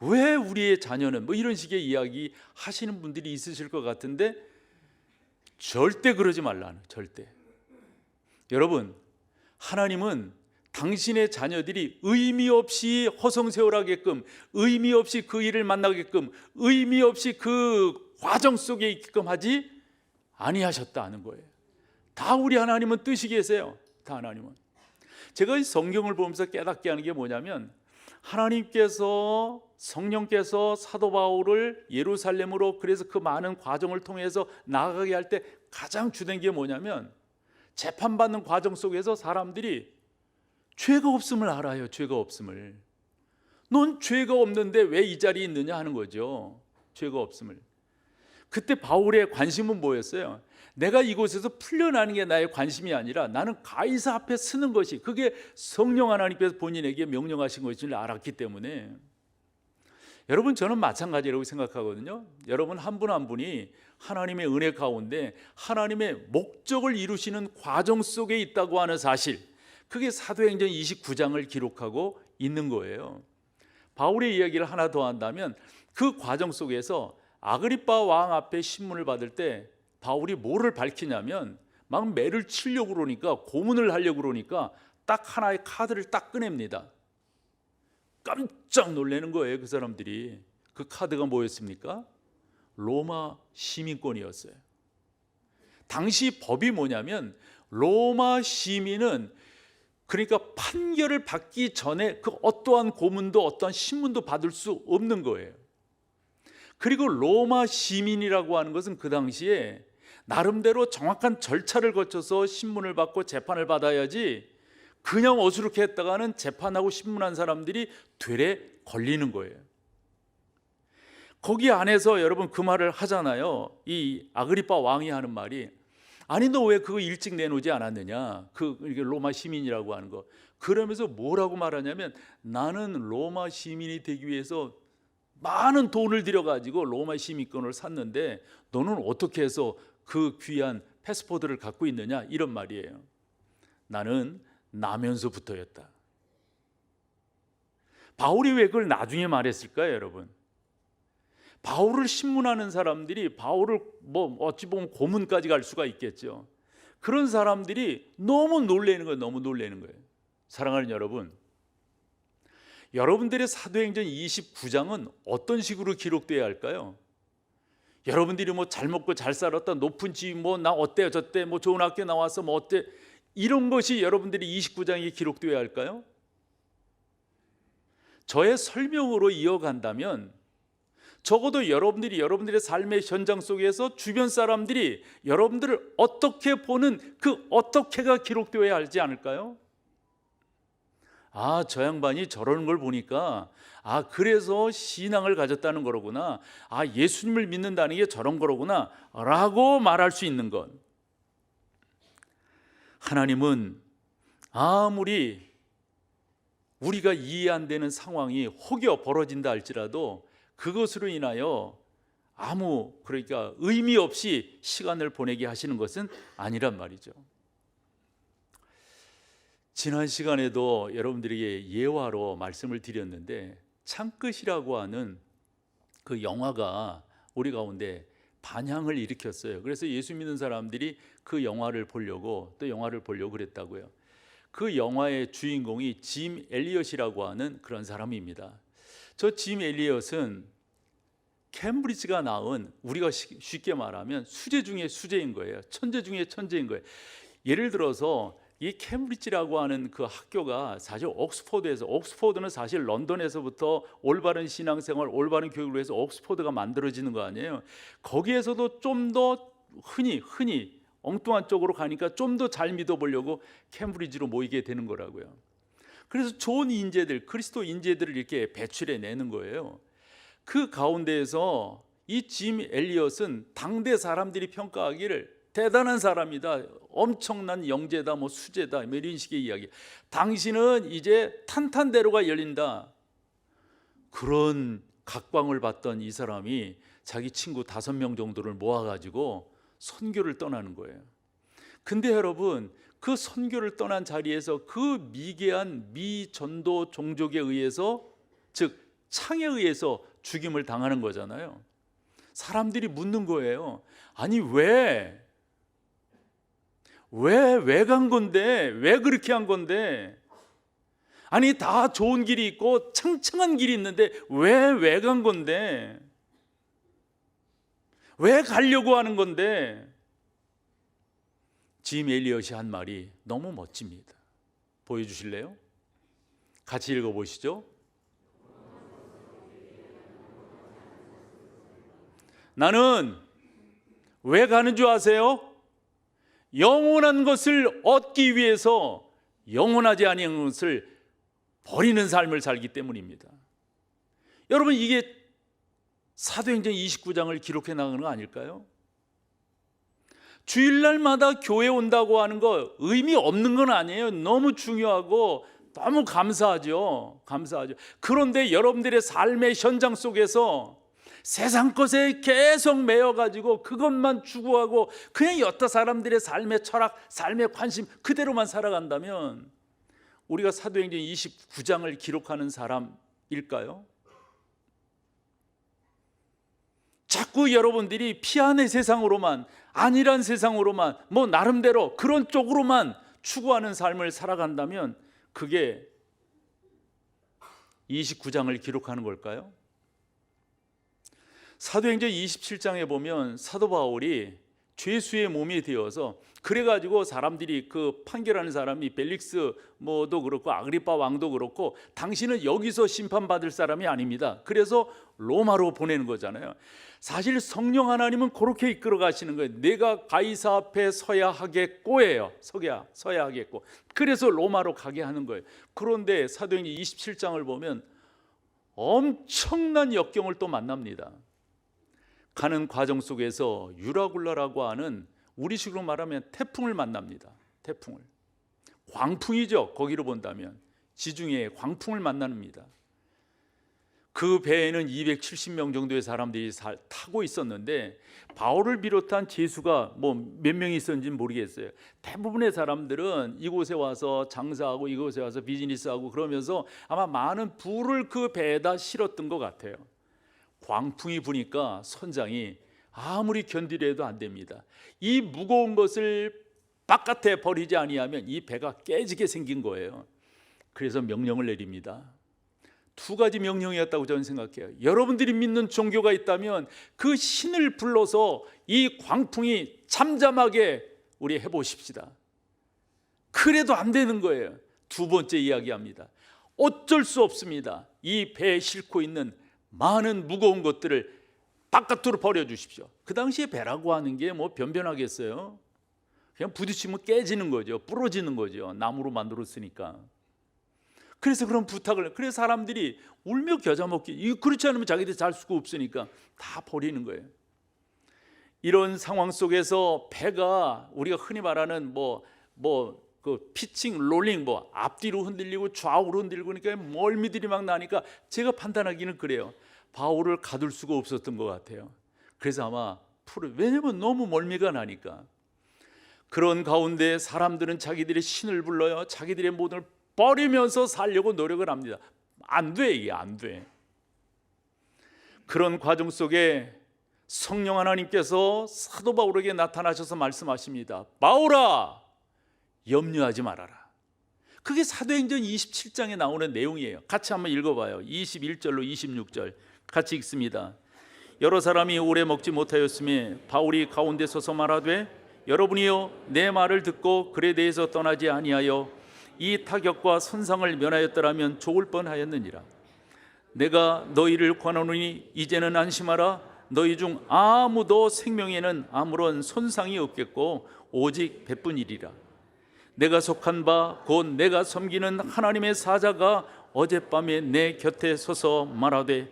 왜 우리의 자녀는, 이런 식의 이야기 하시는 분들이 있으실 것 같은데, 절대 그러지 말라는, 절대. 여러분, 하나님은 당신의 자녀들이 의미 없이 허송세월하게끔, 의미 없이 그 일을 만나게끔, 의미 없이 그 과정 속에 있게끔 하지 아니하셨다는 거예요. 다 우리 하나님은 뜻이 계세요. 다 하나님은. 제가 이 성경을 보면서 깨닫게 하는 게 뭐냐면, 하나님께서, 성령께서 사도 바울을 예루살렘으로, 그래서 그 많은 과정을 통해서 나아가게 할 때 가장 주된 게 뭐냐면, 재판받는 과정 속에서 사람들이 죄가 없음을 알아요. 죄가 없음을. 넌 죄가 없는데 왜 이 자리에 있느냐 하는 거죠. 죄가 없음을. 그때 바울의 관심은 뭐였어요? 내가 이곳에서 풀려나는 게 나의 관심이 아니라 나는 가이사 앞에 서는 것이, 그게 성령 하나님께서 본인에게 명령하신 것을 알았기 때문에. 여러분, 저는 마찬가지라고 생각하거든요. 여러분 한 분 한 분이 하나님의 은혜 가운데 하나님의 목적을 이루시는 과정 속에 있다고 하는 사실, 그게 사도행전 29장을 기록하고 있는 거예요. 바울의 이야기를 하나 더 한다면, 그 과정 속에서 아그리빠 왕 앞에 신문을 받을 때 바울이 뭐를 밝히냐면, 막 매를 치려고 그러니까, 고문을 하려고 그러니까 딱 하나의 카드를 딱 꺼냅니다. 깜짝 놀라는 거예요. 그 사람들이. 그 카드가 뭐였습니까? 로마 시민권이었어요. 당시 법이 뭐냐면, 로마 시민은, 그러니까 판결을 받기 전에 그 어떠한 고문도 어떠한 신문도 받을 수 없는 거예요. 그리고 로마 시민이라고 하는 것은 그 당시에 나름대로 정확한 절차를 거쳐서 신문을 받고 재판을 받아야지, 그냥 어수룩해 했다가는 재판하고 신문한 사람들이 되레 걸리는 거예요. 거기 안에서 여러분 그 말을 하잖아요. 이 아그리빠 왕이 하는 말이, 아니 너 왜 그거 일찍 내놓지 않았느냐, 그 로마 시민이라고 하는 거. 그러면서 뭐라고 말하냐면, 나는 로마 시민이 되기 위해서 많은 돈을 들여가지고 로마 시민권을 샀는데 너는 어떻게 해서 그 귀한 패스포드를 갖고 있느냐, 이런 말이에요. 나는 나면서부터였다. 바울이 왜 그걸 나중에 말했을까요, 여러분? 바울을 신문하는 사람들이, 바울을 어찌 보면 고문까지 갈 수가 있겠죠. 그런 사람들이 너무 놀라는 거예요. 너무 놀라는 거예요. 사랑하는 여러분, 여러분들의 사도행전 29장은 어떤 식으로 기록돼야 할까요? 여러분들이 잘 먹고 잘 살았다, 높은 집, 나 어때 저때, 좋은 학교 나와서 어때, 이런 것이 여러분들이 29장에 기록되어야 할까요? 저의 설명으로 이어간다면, 적어도 여러분들이 여러분들의 삶의 현장 속에서 주변 사람들이 여러분들을 어떻게 보는 그 어떻게가 기록되어야 하지 않을까요? 아, 저 양반이 저러는 걸 보니까 아, 그래서 신앙을 가졌다는 거로구나. 아, 예수님을 믿는다는 게 저런 거로구나 라고 말할 수 있는 것. 하나님은 아무리 우리가 이해 안 되는 상황이 혹여 벌어진다 할지라도 그것으로 인하여 그러니까 의미 없이 시간을 보내게 하시는 것은 아니란 말이죠. 지난 시간에도 여러분들에게 예화로 말씀을 드렸는데 창끝이라고 하는 그 영화가 우리 가운데 반향을 일으켰어요. 그래서 예수 믿는 사람들이 그 영화를 보려고 그랬다고요. 그 영화의 주인공이 짐 엘리엇이라고 하는 그런 사람입니다. 저 짐 엘리엇은 캠브리지가 낳은, 우리가 쉽게 말하면 수재 중에 수재인 거예요. 천재 중에 천재인 거예요. 예를 들어서 이 캠브리지라고 하는 그 학교가 사실 옥스포드는 사실 런던에서부터 올바른 신앙생활, 올바른 교육을 위해서 옥스포드가 만들어지는 거 아니에요. 거기에서도 좀 더 흔히 엉뚱한 쪽으로 가니까 좀 더 잘 믿어보려고 캠브리지로 모이게 되는 거라고요. 그래서 좋은 인재들, 그리스도 인재들을 이렇게 배출해 내는 거예요. 그 가운데에서 이 짐 엘리엇은 당대 사람들이 평가하기를 대단한 사람이다, 엄청난 영재다, 수재다, 이런 식의 이야기. 당신은 이제 탄탄대로가 열린다, 그런 각광을 받던 이 사람이 자기 친구 5명 정도를 모아가지고 선교를 떠나는 거예요. 근데 여러분, 그 선교를 떠난 자리에서 그 미개한 미전도 종족에 의해서, 즉 창에 의해서 죽임을 당하는 거잖아요. 사람들이 묻는 거예요. 아니 왜 간 건데, 왜 그렇게 한 건데, 아니 다 좋은 길이 있고 창창한 길이 있는데 왜 간 건데, 왜 가려고 하는 건데. 짐 엘리엇이 한 말이 너무 멋집니다. 보여주실래요? 같이 읽어보시죠. 나는 왜 가는 줄 아세요? 영원한 것을 얻기 위해서 영원하지 아니한 것을 버리는 삶을 살기 때문입니다. 여러분, 이게 사도행전 29장을 기록해 나가는 거 아닐까요? 주일날마다 교회 온다고 하는 거 의미 없는 건 아니에요. 너무 중요하고 너무 감사하죠. 그런데 여러분들의 삶의 현장 속에서 세상 것에 계속 매여가지고 그것만 추구하고 그냥 여타 사람들의 삶의 철학, 삶의 관심 그대로만 살아간다면 우리가 사도행전 29장을 기록하는 사람일까요? 자꾸 여러분들이 피안의 세상으로만, 안일한 세상으로만, 나름대로 그런 쪽으로만 추구하는 삶을 살아간다면 그게 29장을 기록하는 걸까요? 사도행전 27장에 보면 사도 바울이 죄수의 몸이 되어서, 그래가지고 사람들이 그 판결하는 사람이 벨릭스 도 그렇고 아그리파 왕도 그렇고 당신은 여기서 심판받을 사람이 아닙니다. 그래서 로마로 보내는 거잖아요. 사실 성령 하나님은 그렇게 이끌어 가시는 거예요. 내가 가이사 앞에 서야 하겠고예요. 서야 하겠고. 그래서 로마로 가게 하는 거예요. 그런데 사도행전 27장을 보면 엄청난 역경을 또 만납니다. 가는 과정 속에서 유라굴라라고 하는, 우리식으로 말하면 태풍을 만납니다. 태풍을. 광풍이죠. 거기로 본다면 지중해 광풍을 만납니다. 그 배에는 270명 정도의 사람들이 타고 있었는데 바울을 비롯한 죄수가 몇 명이 있었는지는 모르겠어요. 대부분의 사람들은 이곳에 와서 장사하고 이곳에 와서 비즈니스하고 그러면서 아마 많은 부를 그 배에다 실었던 것 같아요. 광풍이 부니까 선장이 아무리 견디려 해도 안 됩니다. 이 무거운 것을 바깥에 버리지 아니하면 이 배가 깨지게 생긴 거예요. 그래서 명령을 내립니다. 2가지 명령이었다고 저는 생각해요. 여러분들이 믿는 종교가 있다면 그 신을 불러서 이 광풍이 잠잠하게 우리 해보십시다. 그래도 안 되는 거예요. 2번째 이야기합니다. 어쩔 수 없습니다. 이 배에 싣고 있는 많은 무거운 것들을 바깥으로 버려주십시오. 그 당시에 배라고 하는 게 뭐 변변하겠어요? 그냥 부딪히면 깨지는 거죠. 부러지는 거죠. 나무로 만들었으니까. 그래서 그런 부탁을, 그래서 사람들이 울며 겨자 먹기, 그렇지 않으면 자기들 잘 수가 없으니까 다 버리는 거예요. 이런 상황 속에서 배가 우리가 흔히 말하는 그 피칭, 롤링, 앞뒤로 흔들리고 좌우로 흔들리고, 그러니까 멀미들이 막 나니까 제가 판단하기는 그래요. 바울을 가둘 수가 없었던 것 같아요. 그래서 아마 왜냐면 너무 멀미가 나니까. 그런 가운데 사람들은 자기들의 신을 불러요. 자기들의 모든 걸 버리면서 살려고 노력을 합니다. 안 돼, 이게 안 돼. 그런 과정 속에 성령 하나님께서 사도 바울에게 나타나셔서 말씀하십니다. 바울아, 염려하지 말아라. 그게 사도행전 27장에 나오는 내용이에요. 같이 한번 읽어봐요. 21절로 26절 같이 읽습니다. 여러 사람이 오래 먹지 못하였으며 바울이 가운데 서서 말하되 여러분이여 내 말을 듣고 글에 대해서 떠나지 아니하여 이 타격과 손상을 면하였더라면 좋을 뻔하였느니라. 내가 너희를 권하노니 이제는 안심하라. 너희 중 아무도 생명에는 아무런 손상이 없겠고 오직 배뿐이리라. 내가 속한 바 곧 내가 섬기는 하나님의 사자가 어젯밤에 내 곁에 서서 말하되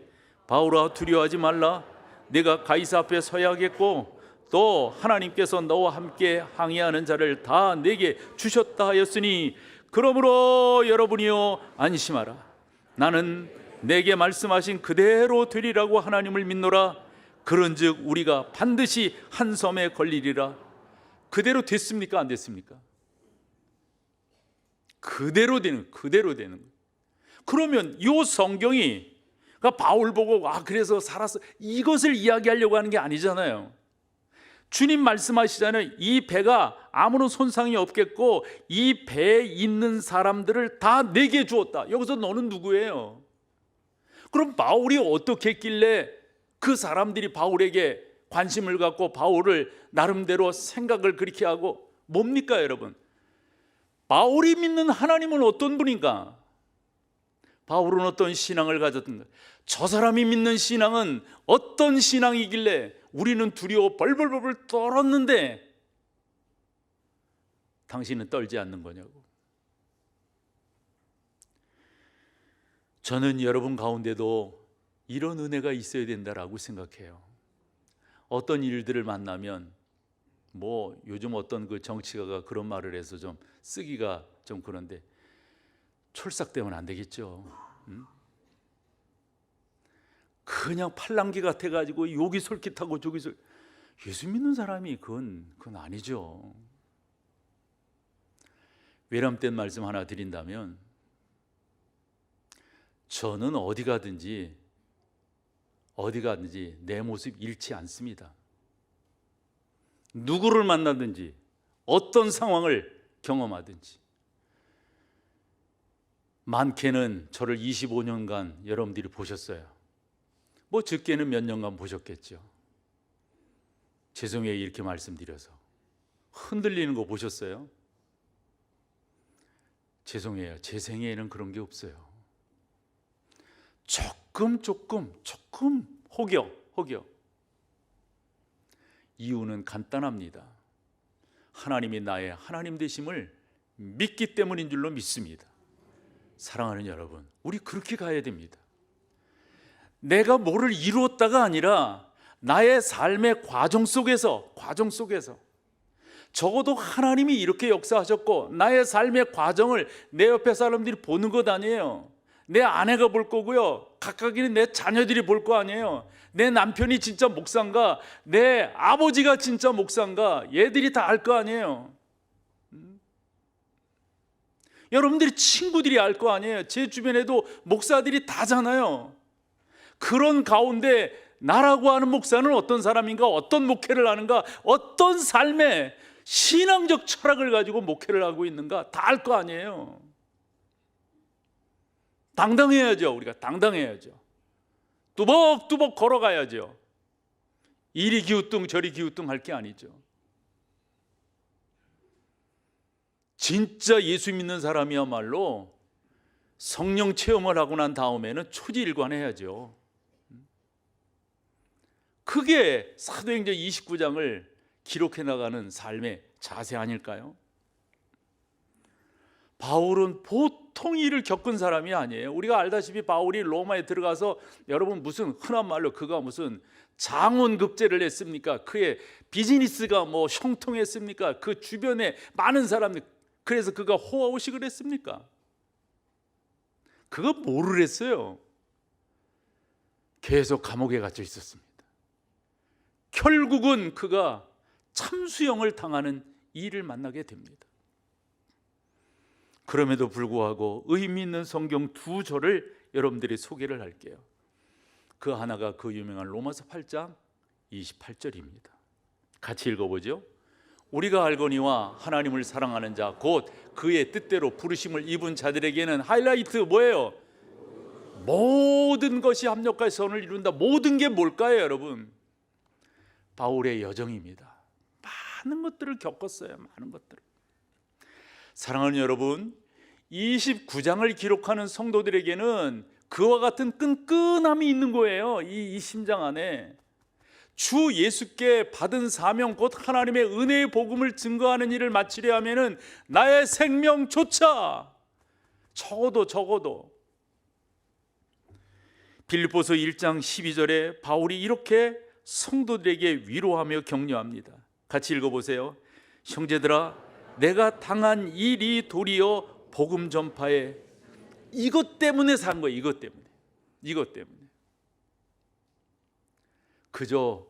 바울아 두려워하지 말라. 내가 가이사 앞에 서야겠고 또 하나님께서 너와 함께 항해하는 자를 다 내게 주셨다 하였으니 그러므로 여러분이여 안심하라. 나는 내게 말씀하신 그대로 되리라고 하나님을 믿노라. 그런즉 우리가 반드시 한 섬에 걸리리라. 그대로 됐습니까? 안 됐습니까? 그대로 되는 거예요. 그러면 이 성경이 바울 보고 그래서 살았어 이것을 이야기하려고 하는 게 아니잖아요. 주님 말씀하시잖아요. 이 배가 아무런 손상이 없겠고 이 배에 있는 사람들을 다 내게 주었다. 여기서 너는 누구예요? 그럼 바울이 어떻게 했길래 그 사람들이 바울에게 관심을 갖고 바울을 나름대로 생각을 그렇게 하고, 뭡니까 여러분? 바울이 믿는 하나님은 어떤 분인가? 바울은 어떤 신앙을 가졌던가? 저 사람이 믿는 신앙은 어떤 신앙이길래 우리는 두려워 벌벌벌 떨었는데 당신은 떨지 않는 거냐고. 저는 여러분 가운데도 이런 은혜가 있어야 된다라고 생각해요. 어떤 일들을 만나면 요즘 어떤 그 정치가가 그런 말을 해서 좀 쓰기가 좀 그런데 촐싹대면 안 되겠죠. 그냥 팔랑귀 같아가지고 여기 솔깃하고 저기 예수 믿는 사람이 그건 아니죠. 외람된 말씀 하나 드린다면 저는 어디 가든지 내 모습 잃지 않습니다. 누구를 만나든지 어떤 상황을 경험하든지. 많게는 저를 25년간 여러분들이 보셨어요. 적게는 몇 년간 보셨겠죠. 죄송해요 이렇게 말씀드려서. 흔들리는 거 보셨어요? 죄송해요 제 생애에는 그런 게 없어요. 조금 혹여. 이유는 간단합니다. 하나님이 나의 하나님 되심을 믿기 때문인 줄로 믿습니다. 사랑하는 여러분, 우리 그렇게 가야 됩니다. 내가 뭐를 이루었다가 아니라 나의 삶의 과정 속에서 적어도 하나님이 이렇게 역사하셨고 나의 삶의 과정을 내 옆에 사람들이 보는 것 아니에요. 내 아내가 볼 거고요, 각각이는 내 자녀들이 볼 거 아니에요. 내 남편이 진짜 목사인가, 내 아버지가 진짜 목사인가, 얘들이 다 알 거 아니에요. 여러분들이 친구들이 알 거 아니에요. 제 주변에도 목사들이 다잖아요. 그런 가운데 나라고 하는 목사는 어떤 사람인가, 어떤 목회를 하는가, 어떤 삶의 신앙적 철학을 가지고 목회를 하고 있는가 다 알 거 아니에요. 당당해야죠. 우리가 당당해야죠. 뚜벅뚜벅 걸어가야죠. 이리 기우뚱 저리 기우뚱 할 게 아니죠. 진짜 예수 믿는 사람이야말로 성령 체험을 하고 난 다음에는 초지일관해야죠. 그게 사도행전 29장을 기록해 나가는 삶의 자세 아닐까요? 바울은 보통 일을 겪은 사람이 아니에요. 우리가 알다시피 바울이 로마에 들어가서 여러분 무슨 흔한 말로 그가 무슨 장원급제를 했습니까? 그의 비즈니스가 뭐 형통했습니까? 그 주변에 많은 사람들, 그래서 그가 호화호식을 했습니까? 그거 뭐를 했어요? 계속 감옥에 갇혀 있었습니다. 결국은 그가 참수형을 당하는 일을 만나게 됩니다. 그럼에도 불구하고 의미 있는 성경 두 절을 여러분들이 소개를 할게요. 그 하나가 그 유명한 로마서 8장 28절입니다. 같이 읽어보죠. 우리가 알거니와 하나님을 사랑하는 자 곧 그의 뜻대로 부르심을 입은 자들에게는 하이라이트 뭐예요? 모든 것이 합력하여 선을 이룬다. 모든 게 뭘까요, 여러분? 바울의 여정입니다. 많은 것들을 겪었어요. 많은 것들을. 사랑하는 여러분, 29장을 기록하는 성도들에게는 그와 같은 끈끈함이 있는 거예요. 이 심장 안에 주 예수께 받은 사명 곧 하나님의 은혜의 복음을 증거하는 일을 마치려 하면은 나의 생명조차 적어도 빌립보서 1장 12절에 바울이 이렇게 성도들에게 위로하며 격려합니다. 같이 읽어보세요. 형제들아, 내가 당한 일이 도리어 복음 전파에 이것 때문에 산 거예요. 이것 때문에 그저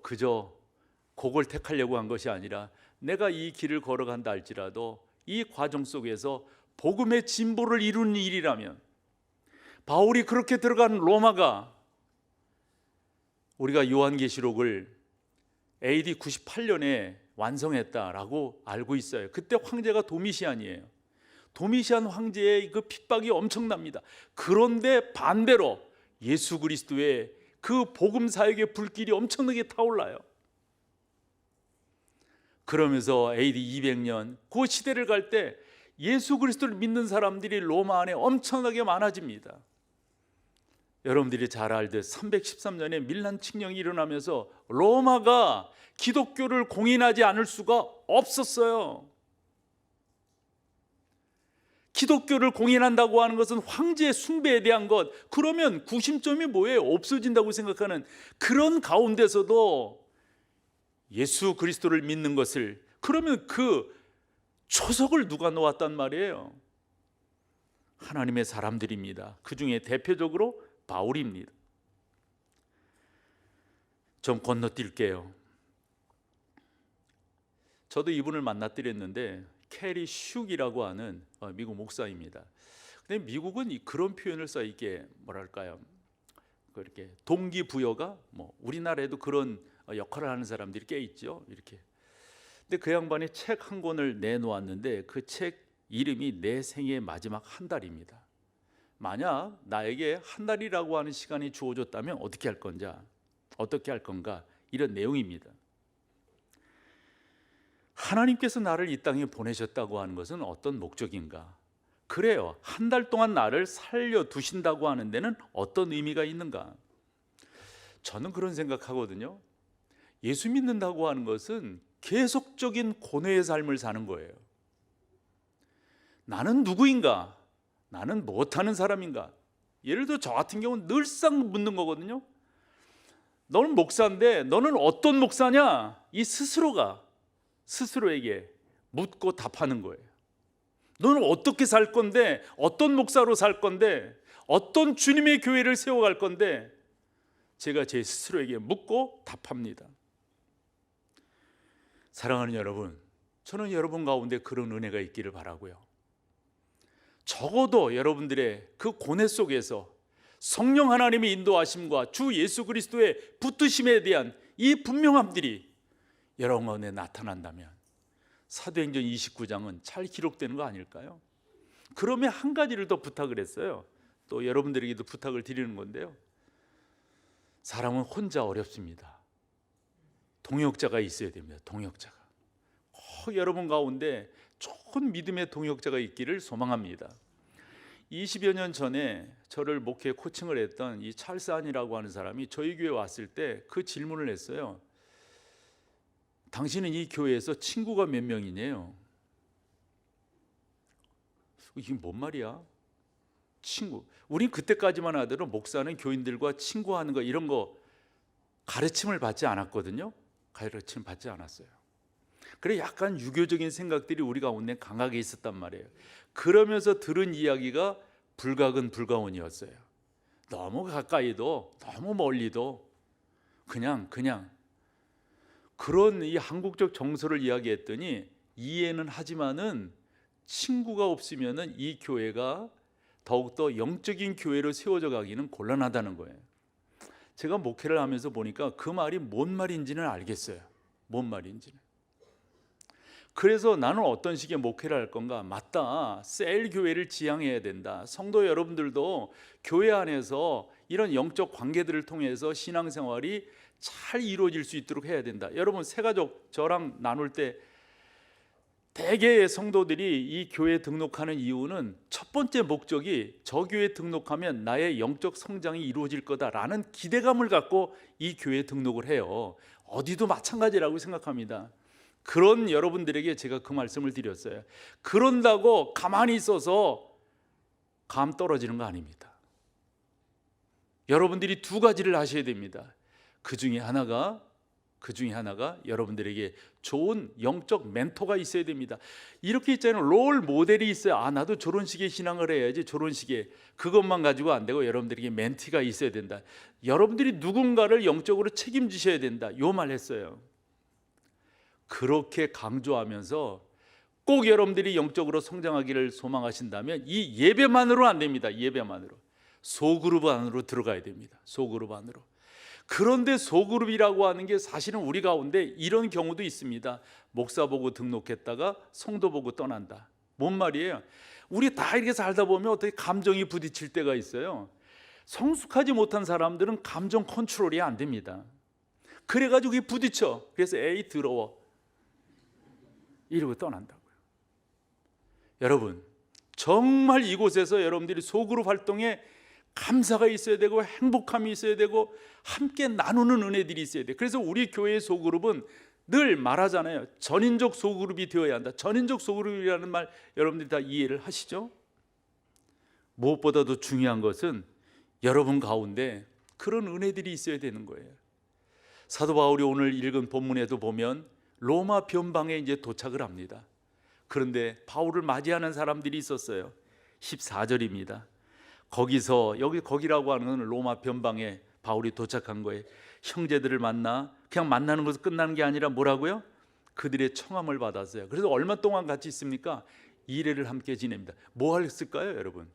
그걸 택하려고 한 것이 아니라 내가 이 길을 걸어간다 할지라도 이 과정 속에서 복음의 진보를 이루는 일이라면, 바울이 그렇게 들어간 로마가 우리가 요한계시록을 AD 98년에 완성했다라고 알고 있어요. 그때 황제가 도미시안이에요. 도미시안 황제의 그 핍박이 엄청납니다. 그런데 반대로 예수 그리스도의 그 복음 사역의 불길이 엄청나게 타올라요. 그러면서 AD 200년 그 시대를 갈 때 예수 그리스도를 믿는 사람들이 로마 안에 엄청나게 많아집니다. 여러분들이 잘 알듯 313년에 밀란 칙령이 일어나면서 로마가 기독교를 공인하지 않을 수가 없었어요. 기독교를 공인한다고 하는 것은 황제의 숭배에 대한 것, 그러면 구심점이 뭐예요? 없어진다고 생각하는 그런 가운데서도 예수 그리스도를 믿는 것을, 그러면 그 초석을 누가 놓았단 말이에요? 하나님의 사람들입니다. 그 중에 대표적으로 바울입니다. 좀 건너뛸게요. 저도 이분을 만나드렸는데 캐리 슉이라고 하는 미국 목사입니다. 근데 미국은 그런 표현을 써, 이게 뭐랄까요? 그렇게 동기부여가 뭐 우리나라에도 그런 역할을 하는 사람들이 꽤 있죠. 이렇게. 근데 그 양반이 책 한 권을 내놓았는데 그 책 이름이 내 생의 마지막 한 달입니다. 만약 나에게 한 달이라고 하는 시간이 주어졌다면 어떻게 할 건가 이런 내용입니다. 하나님께서 나를 이 땅에 보내셨다고 하는 것은 어떤 목적인가? 그래요. 한 달 동안 나를 살려두신다고 하는 데는 어떤 의미가 있는가? 저는 그런 생각하거든요. 예수 믿는다고 하는 것은 계속적인 고뇌의 삶을 사는 거예요. 나는 누구인가? 나는 못하는 사람인가? 예를 들어 저 같은 경우는 늘상 묻는 거거든요. 너는 목사인데 너는 어떤 목사냐? 이 스스로에게 묻고 답하는 거예요. 너는 어떻게 살 건데, 어떤 목사로 살 건데, 어떤 주님의 교회를 세워갈 건데, 제가 제 스스로에게 묻고 답합니다. 사랑하는 여러분, 저는 여러분 가운데 그런 은혜가 있기를 바라고요. 적어도 여러분들의 그 고뇌 속에서 성령 하나님의 인도하심과 주 예수 그리스도의 붙드심에 대한 이 분명함들이 여러분 가운데 나타난다면 사도행전 29장은 잘 기록되는 거 아닐까요? 그러면 한 가지를 더 부탁을 했어요. 또 여러분들에게도 부탁을 드리는 건데요. 사람은 혼자 어렵습니다. 동역자가 있어야 됩니다. 동역자가. 여러분 가운데 좋은 믿음의 동역자가 있기를 소망합니다. 20여 년 전에 저를 목회 코칭을 했던 이 찰스 안이라고 하는 사람이 저희 교회 왔을 때 그 질문을 했어요. 당신은 이 교회에서 친구가 몇 명이냐요? 이게 뭔 말이야? 친구. 우린 그때까지만 하더라도 목사는 교인들과 친구하는 거 이런 거 가르침을 받지 않았거든요. 가르침 받지 않았어요. 그래 약간 유교적인 생각들이 우리 가운데 강하게 있었단 말이에요. 그러면서 들은 이야기가 불가근 불가원이었어요. 너무 가까이도 너무 멀리도 그냥 그런 이 한국적 정서를 이야기했더니 이해는 하지만은 친구가 없으면은 이 교회가 더욱더 영적인 교회로 세워져 가기는 곤란하다는 거예요. 제가 목회를 하면서 보니까 그 말이 뭔 말인지는 알겠어요. 뭔 말인지는. 그래서 나는 어떤 식의 목회를 할 건가? 맞다. 셀 교회를 지향해야 된다. 성도 여러분들도 교회 안에서 이런 영적 관계들을 통해서 신앙생활이 잘 이루어질 수 있도록 해야 된다. 여러분 새가족 저랑 나눌 때 대개의 성도들이 이 교회에 등록하는 이유는 첫 번째 목적이 저 교회에 등록하면 나의 영적 성장이 이루어질 거다라는 기대감을 갖고 이 교회에 등록을 해요. 어디도 마찬가지라고 생각합니다. 그런 여러분들에게 제가 그 말씀을 드렸어요. 그런다고 가만히 있어서 감 떨어지는 거 아닙니다. 여러분들이 두 가지를 하셔야 됩니다. 그 중에 하나가 여러분들에게 좋은 영적 멘토가 있어야 됩니다. 이렇게 있잖아요. 롤 모델이 있어요. 나도 저런 식의 신앙을 해야지. 저런 식의 그것만 가지고 안 되고 여러분들에게 멘티가 있어야 된다. 여러분들이 누군가를 영적으로 책임지셔야 된다. 요 말 했어요. 그렇게 강조하면서 꼭 여러분들이 영적으로 성장하기를 소망하신다면 이 예배만으로는 안 됩니다. 예배만으로 소그룹 안으로 들어가야 됩니다. 소그룹 안으로. 그런데 소그룹이라고 하는 게 사실은 우리 가운데 이런 경우도 있습니다. 목사 보고 등록했다가 성도 보고 떠난다. 뭔 말이에요? 우리 다 이렇게 살다 보면 어떻게 감정이 부딪힐 때가 있어요. 성숙하지 못한 사람들은 감정 컨트롤이 안 됩니다. 그래가지고 이게 부딪혀. 그래서 에이 더러워 이러고 떠난다고요. 여러분 정말 이곳에서 여러분들이 소그룹 활동에 감사가 있어야 되고 행복함이 있어야 되고 함께 나누는 은혜들이 있어야 돼요. 그래서 우리 교회의 소그룹은 늘 말하잖아요. 전인적 소그룹이 되어야 한다. 전인적 소그룹이라는 말 여러분들이 다 이해를 하시죠? 무엇보다도 중요한 것은 여러분 가운데 그런 은혜들이 있어야 되는 거예요. 사도 바울이 오늘 읽은 본문에도 보면 로마 변방에 이제 도착을 합니다. 그런데 바울을 맞이하는 사람들이 있었어요. 14절입니다. 거기라고 하는 건 로마 변방에 바울이 도착한 거예요. 형제들을 만나 그냥 만나는 것으로 끝나는 게 아니라 뭐라고요? 그들의 청함을 받았어요. 그래서 얼마 동안 같이 있습니까? 2일을 함께 지냅니다. 뭐 했을까요, 여러분?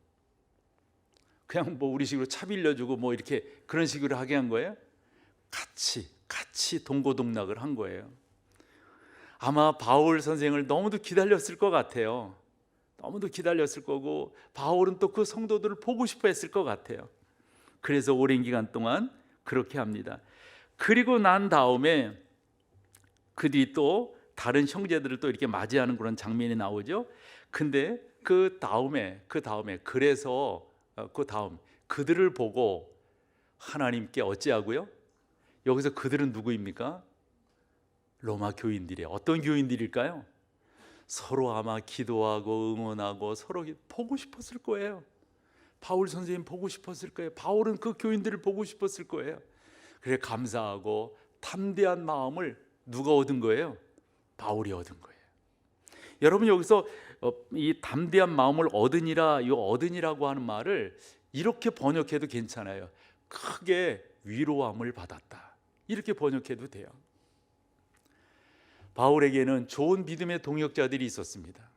그냥 뭐 우리식으로 차 빌려주고 뭐 이렇게 그런 식으로 하게 한 거예요? 같이 동고동락을 한 거예요. 아마 바울 선생을 너무도 기다렸을 것 같아요. 너무도 기다렸을 거고 바울은 또 그 성도들을 보고 싶어 했을 것 같아요. 그래서 오랜 기간 동안 그렇게 합니다. 그리고 난 다음에 그들이 또 다른 형제들을 또 이렇게 맞이하는 그런 장면이 나오죠. 근데 그 다음에 그래서 그 다음 그들을 보고 하나님께 어찌하고요? 여기서 그들은 누구입니까? 로마 교인들이에요. 어떤 교인들일까요? 서로 아마 기도하고 응원하고 서로 보고 싶었을 거예요. 바울 선생님 보고 싶었을 거예요. 바울은 그 교인들을 보고 싶었을 거예요. 그래 감사하고 담대한 마음을 누가 얻은 거예요? 바울이 얻은 거예요. 여러분 여기서 이 담대한 마음을 얻으니라, 이 얻으니라고 하는 말을 이렇게 번역해도 괜찮아요. 크게 위로함을 받았다. 이렇게 번역해도 돼요. 바울에게는 좋은 믿음의 동역자들이 있었습니다.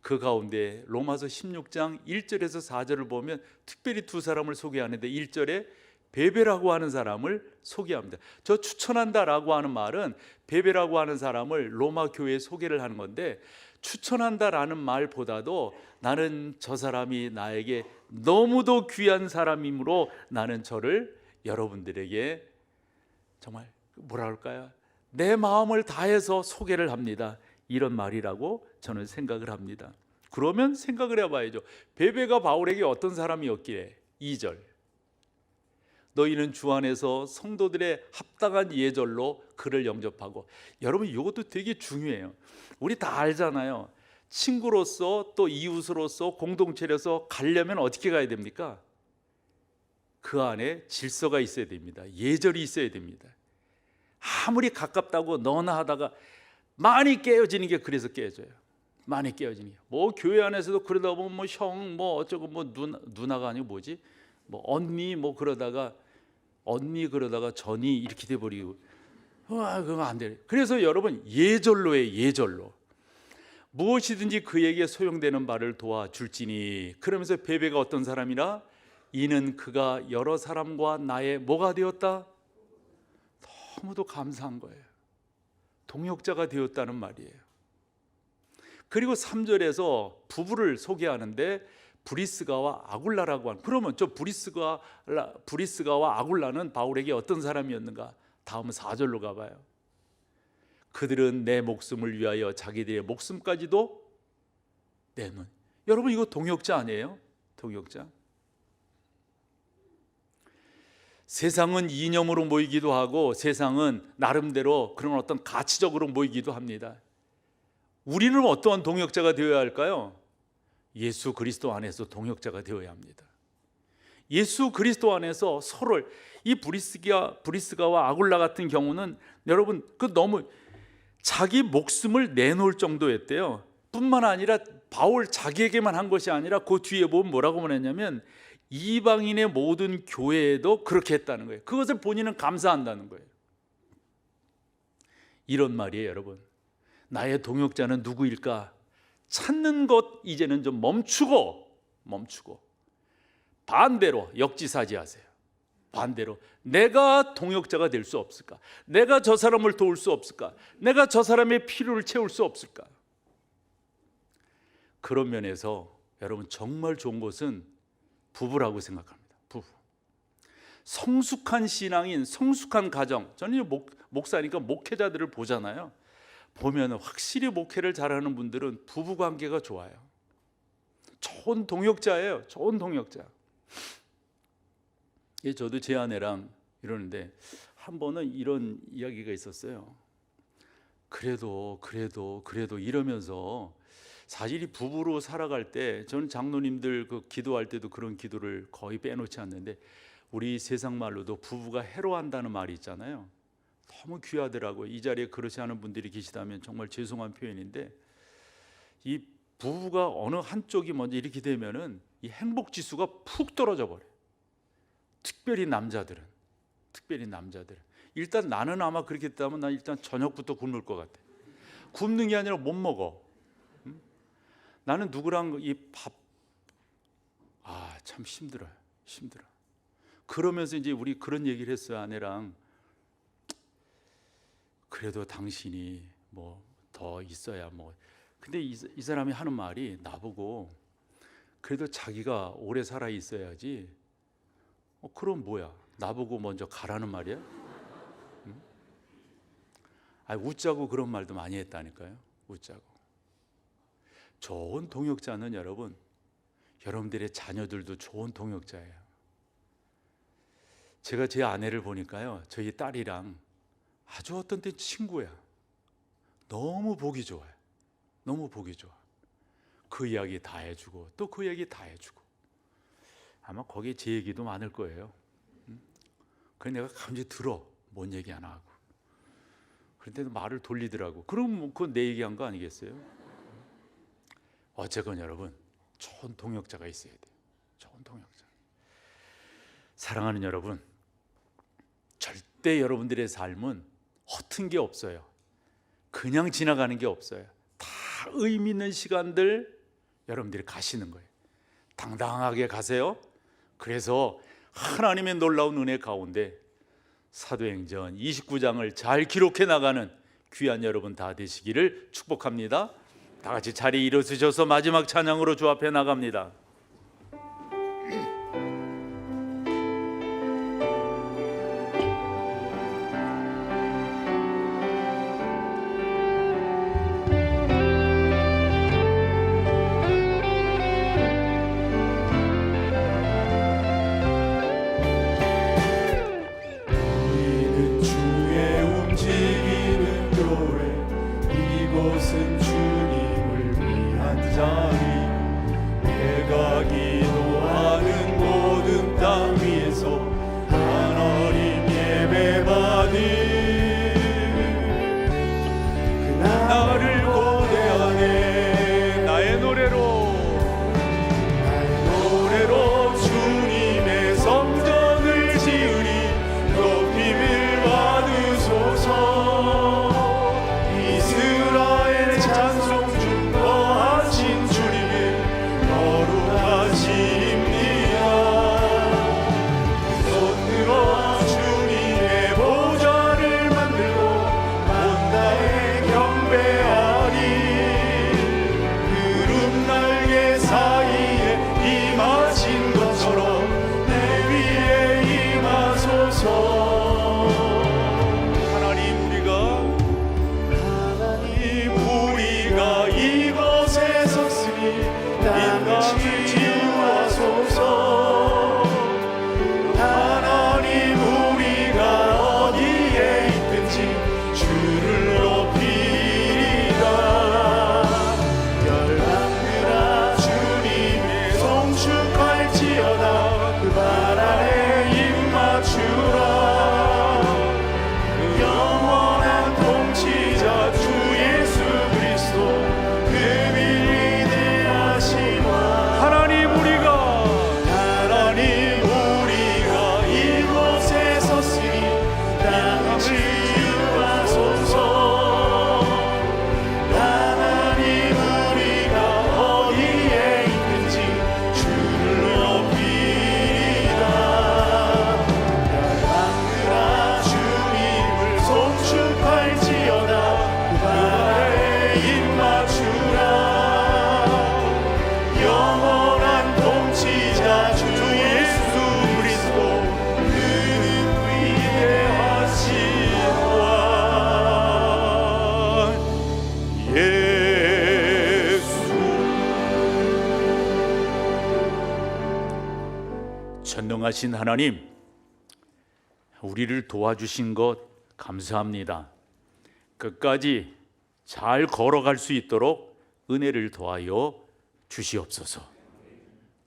그 가운데 로마서 16장 1절에서 4절을 보면 특별히 두 사람을 소개하는데 1절에 베베라고 하는 사람을 소개합니다. 저 추천한다라고 하는 말은 베베라고 하는 사람을 로마 교회에 소개를 하는 건데 추천한다라는 말보다도 나는 저 사람이 나에게 너무도 귀한 사람이므로 나는 저를 여러분들에게 정말 뭐라 할까요? 내 마음을 다해서 소개를 합니다. 이런 말이라고 저는 생각을 합니다. 그러면 생각을 해봐야죠. 베베가 바울에게 어떤 사람이었기에? 2절, 너희는 주 안에서 성도들의 합당한 예절로 그를 영접하고. 여러분 이것도 되게 중요해요. 우리 다 알잖아요. 친구로서 또 이웃으로서 공동체로서 가려면 어떻게 가야 됩니까? 그 안에 질서가 있어야 됩니다. 예절이 있어야 됩니다. 아무리 가깝다고 너나 하다가 많이 깨어지는 게 그래서 깨져요. 많이 깨어지는 게. 뭐 교회 안에서도 그러다 보면 뭐 형 뭐 어쩌고 뭐 누나가 아니고 뭐지? 뭐 언니 뭐 그러다가 전이 이렇게 돼 버리고. 와, 그거 안 돼. 그래서 여러분 예절로 해, 예절로. 무엇이든지 그에게 소용되는 바를 도와줄지니. 그러면서 베베가 어떤 사람이라? 이는 그가 여러 사람과 나의 뭐가 되었다? 너무도 감사한 거예요. 동역자가 되었다는 말이에요. 그리고 3절에서 부부를 소개하는데 브리스가와 아굴라라고 하는. 그러면 저 브리스가와 아굴라는 바울에게 어떤 사람이었는가? 다음 4절로 가봐요. 그들은 내 목숨을 위하여 자기들의 목숨까지도 내놓은. 여러분 이거 동역자 아니에요? 동역자. 세상은 이념으로 모이기도 하고 세상은 나름대로 그런 어떤 가치적으로 모이기도 합니다. 우리는 어떠한 동역자가 되어야 할까요? 예수 그리스도 안에서 동역자가 되어야 합니다. 예수 그리스도 안에서 서로를, 이 브리스가와 아굴라 같은 경우는 여러분 그 너무 자기 목숨을 내놓을 정도였대요. 뿐만 아니라 바울 자기에게만 한 것이 아니라 그 뒤에 보면 뭐라고 말했냐면 이방인의 모든 교회에도 그렇게 했다는 거예요. 그것을 본인은 감사한다는 거예요. 이런 말이에요, 여러분. 나의 동역자는 누구일까? 찾는 것 이제는 좀 멈추고 반대로 역지사지하세요. 반대로 내가 동역자가 될 수 없을까? 내가 저 사람을 도울 수 없을까? 내가 저 사람의 필요를 채울 수 없을까? 그런 면에서 여러분 정말 좋은 것은 부부라고 생각합니다. 부부. 성숙한 신앙인, 성숙한 가정. 저는 목사니까 목회자들을 보잖아요. 보면 확실히 목회를 잘하는 분들은 부부 관계가 좋아요. 좋은 동역자예요. 좋은 동역자. 저도 제 아내랑 이러는데 한 번은 이런 이야기가 있었어요. 그래도 이러면서 사실 이 부부로 살아갈 때 저는 장로님들 그 기도할 때도 그런 기도를 거의 빼놓지 않는데 우리 세상 말로도 부부가 해로한다는 말이 있잖아요. 너무 귀하더라고요. 이 자리에 그렇지 않은 분들이 계시다면 정말 죄송한 표현인데 이 부부가 어느 한쪽이 먼저 이렇게 되면은 이 행복 지수가 푹 떨어져 버려요. 특별히 남자들은 일단 나는 아마 그렇게 됐다면 난 일단 저녁부터 굶을 것 같아. 굶는 게 아니라 못 먹어. 나는 누구랑 이 밥 참 힘들어요. 그러면서 이제 우리 그런 얘기를 했어요. 아내랑. 그래도 당신이 뭐 더 있어야 뭐. 근데 이 사람이 하는 말이 나보고 그래도 자기가 오래 살아 있어야지. 그럼 뭐야? 나보고 먼저 가라는 말이야? 응? 웃자고 그런 말도 많이 했다니까요. 웃자고. 좋은 동역자는 여러분들의 자녀들도 좋은 동역자예요. 제가 제 아내를 보니까요, 저희 딸이랑 아주 어떤 때 친구야. 너무 보기 좋아요. 그 이야기 다 해주고 또 그 얘기 다 해주고. 아마 거기에 제 얘기도 많을 거예요. 그래서 내가 감지 들어. 뭔 얘기 안 하고. 그런데도 말을 돌리더라고. 그럼 그건 내 얘기한 거 아니겠어요? 어쨌건 여러분, 좋은 동역자가 있어야 돼요. 좋은 동역자. 사랑하는 여러분, 절대 여러분들의 삶은 허튼 게 없어요. 그냥 지나가는 게 없어요. 다 의미 있는 시간들 여러분들이 가시는 거예요. 당당하게 가세요. 그래서 하나님의 놀라운 은혜 가운데 사도행전 29장을 잘 기록해 나가는 귀한 여러분 다 되시기를 축복합니다. 다 같이 자리에 일어서셔서 마지막 찬양으로 주 앞에 나갑니다. 지우하소서. 하나님 우리가 어디에 있든지 주를 높이리라. 열방들아 주님의 송축할지어다. 그 발 아래 입 맞추라. 그 영원한 통치자 주 예수 그리스도 그 위대하시마. 하나님 우리가 이곳에 섰으니 땅을 지우하소서. 하나님 우리가 어디에 있든지 주를 높이리라. 열방들아 주님을 송축할지어다. 그 발에 입 맞추라. 영원한 통치자 주 예수 그리스도 그는 위대하시다. 예수. 전능하신 하나님, 우리를 도와주신 것 감사합니다. 끝까지 잘 걸어갈 수 있도록 은혜를 더하여 주시옵소서.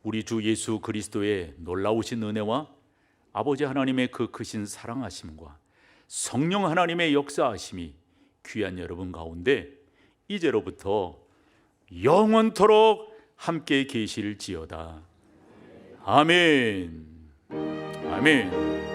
우리 주 예수 그리스도의 놀라우신 은혜와 아버지 하나님의 그 크신 사랑하심과 성령 하나님의 역사하심이 귀한 여러분 가운데 이제로부터 영원토록 함께 계실지어다. 아멘. 아멘.